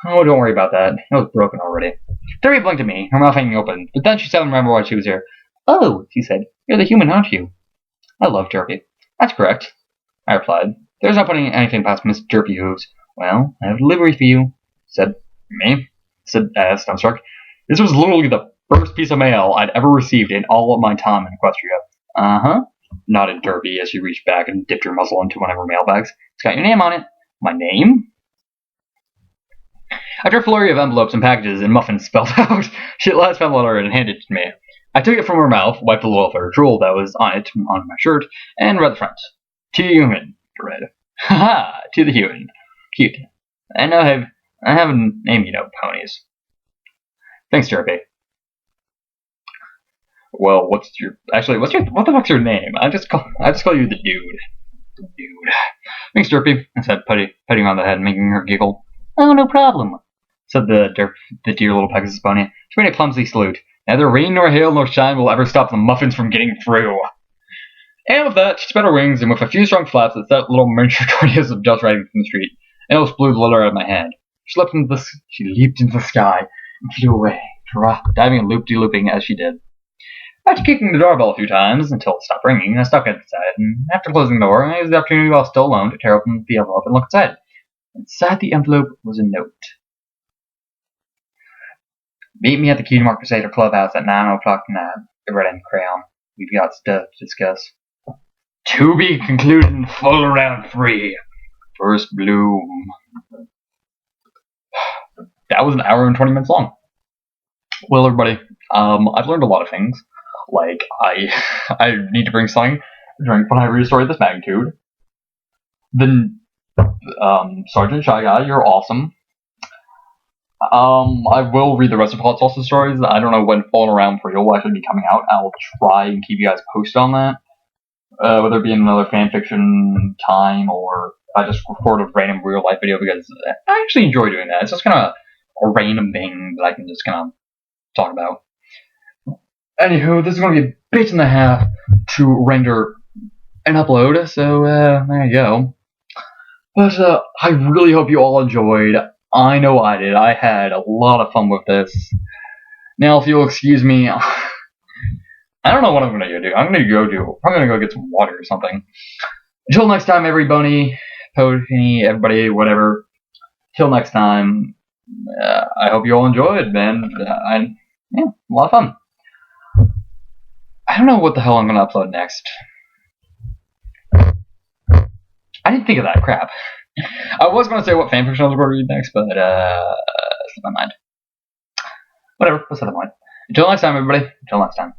Oh, don't worry about that. It was broken already. Derby blinked at me, her mouth hanging open, but then she suddenly remembered why she was here. Oh, she said. You're the human, aren't you? I love Derpy. That's correct, I replied. There's not putting anything past Miss Derpy Hooves. Well, I have a delivery for you, said. Me? Said dumbstruck. This was literally the first piece of mail I'd ever received in all of my time in Equestria. Uh-huh, nodded Derpy as she reached back and dipped her muzzle into one of her mailbags. It's got your name on it. My name? After a flurry of envelopes and packages and muffins spelled out, she at last found the letter and handed it to me. I took it from her mouth, wiped a little of her drool that was on it, on my shirt, and read the front. To the human, I read. Ha-ha, to the human. Cute. I have a name, you know, ponies. Thanks, Derpy. Well, what the fuck's your name? I just call you the dude. The dude. Thanks, Derpy, I said, petting her on the head and making her giggle. Oh, no problem, said the dear little Pegasus pony. She made a clumsy salute. Neither rain nor hail nor shine will ever stop the muffins from getting through. And with that, she spread her wings, and with a few strong flaps that set little miniature tornadoes of dust riding from the street, and almost blew the letter out of my hand. She leaped into the sky and flew away, diving and loop-de-looping as she did. After kicking the doorbell a few times until it stopped ringing, I stuck inside, and after closing the door, I used the opportunity while still alone to tear open the envelope and look inside. Inside the envelope was a note. Meet me at the Cutie Mark Crusader Clubhouse at 9 o'clock tonight. It read in crayon. We've got stuff to discuss. To be concluded in full round 3. First bloom. That was an hour and 20 minutes long. Well, everybody, I've learned a lot of things. Like, I need to bring something when I read a story of this magnitude. Then, Sergeant Shy Guy, you're awesome. I will read the rest of Hot Sauce's stories. I don't know when Falling Around for Real will actually be coming out. I'll try and keep you guys posted on that. Whether it be in another fanfiction time or I just record a random real life video, because I actually enjoy doing that. It's just kind of a random thing that I can just kind of talk about. Anywho, this is going to be a bit and a half to render and upload, so there you go. But I really hope you all enjoyed. I know I did. I had a lot of fun with this. Now, if you'll excuse me, I don't know what I'm going to do. I'm going to go get some water or something. Until next time, everybody, pony, everybody, whatever. Till next time, I hope you all enjoyed, man. Yeah, a lot of fun. I don't know what the hell I'm going to upload next. I didn't think of that, crap. I was going to say what fanfiction I was going to read next, but slipped my mind. Whatever, what's the point? Until next time, everybody. Until next time.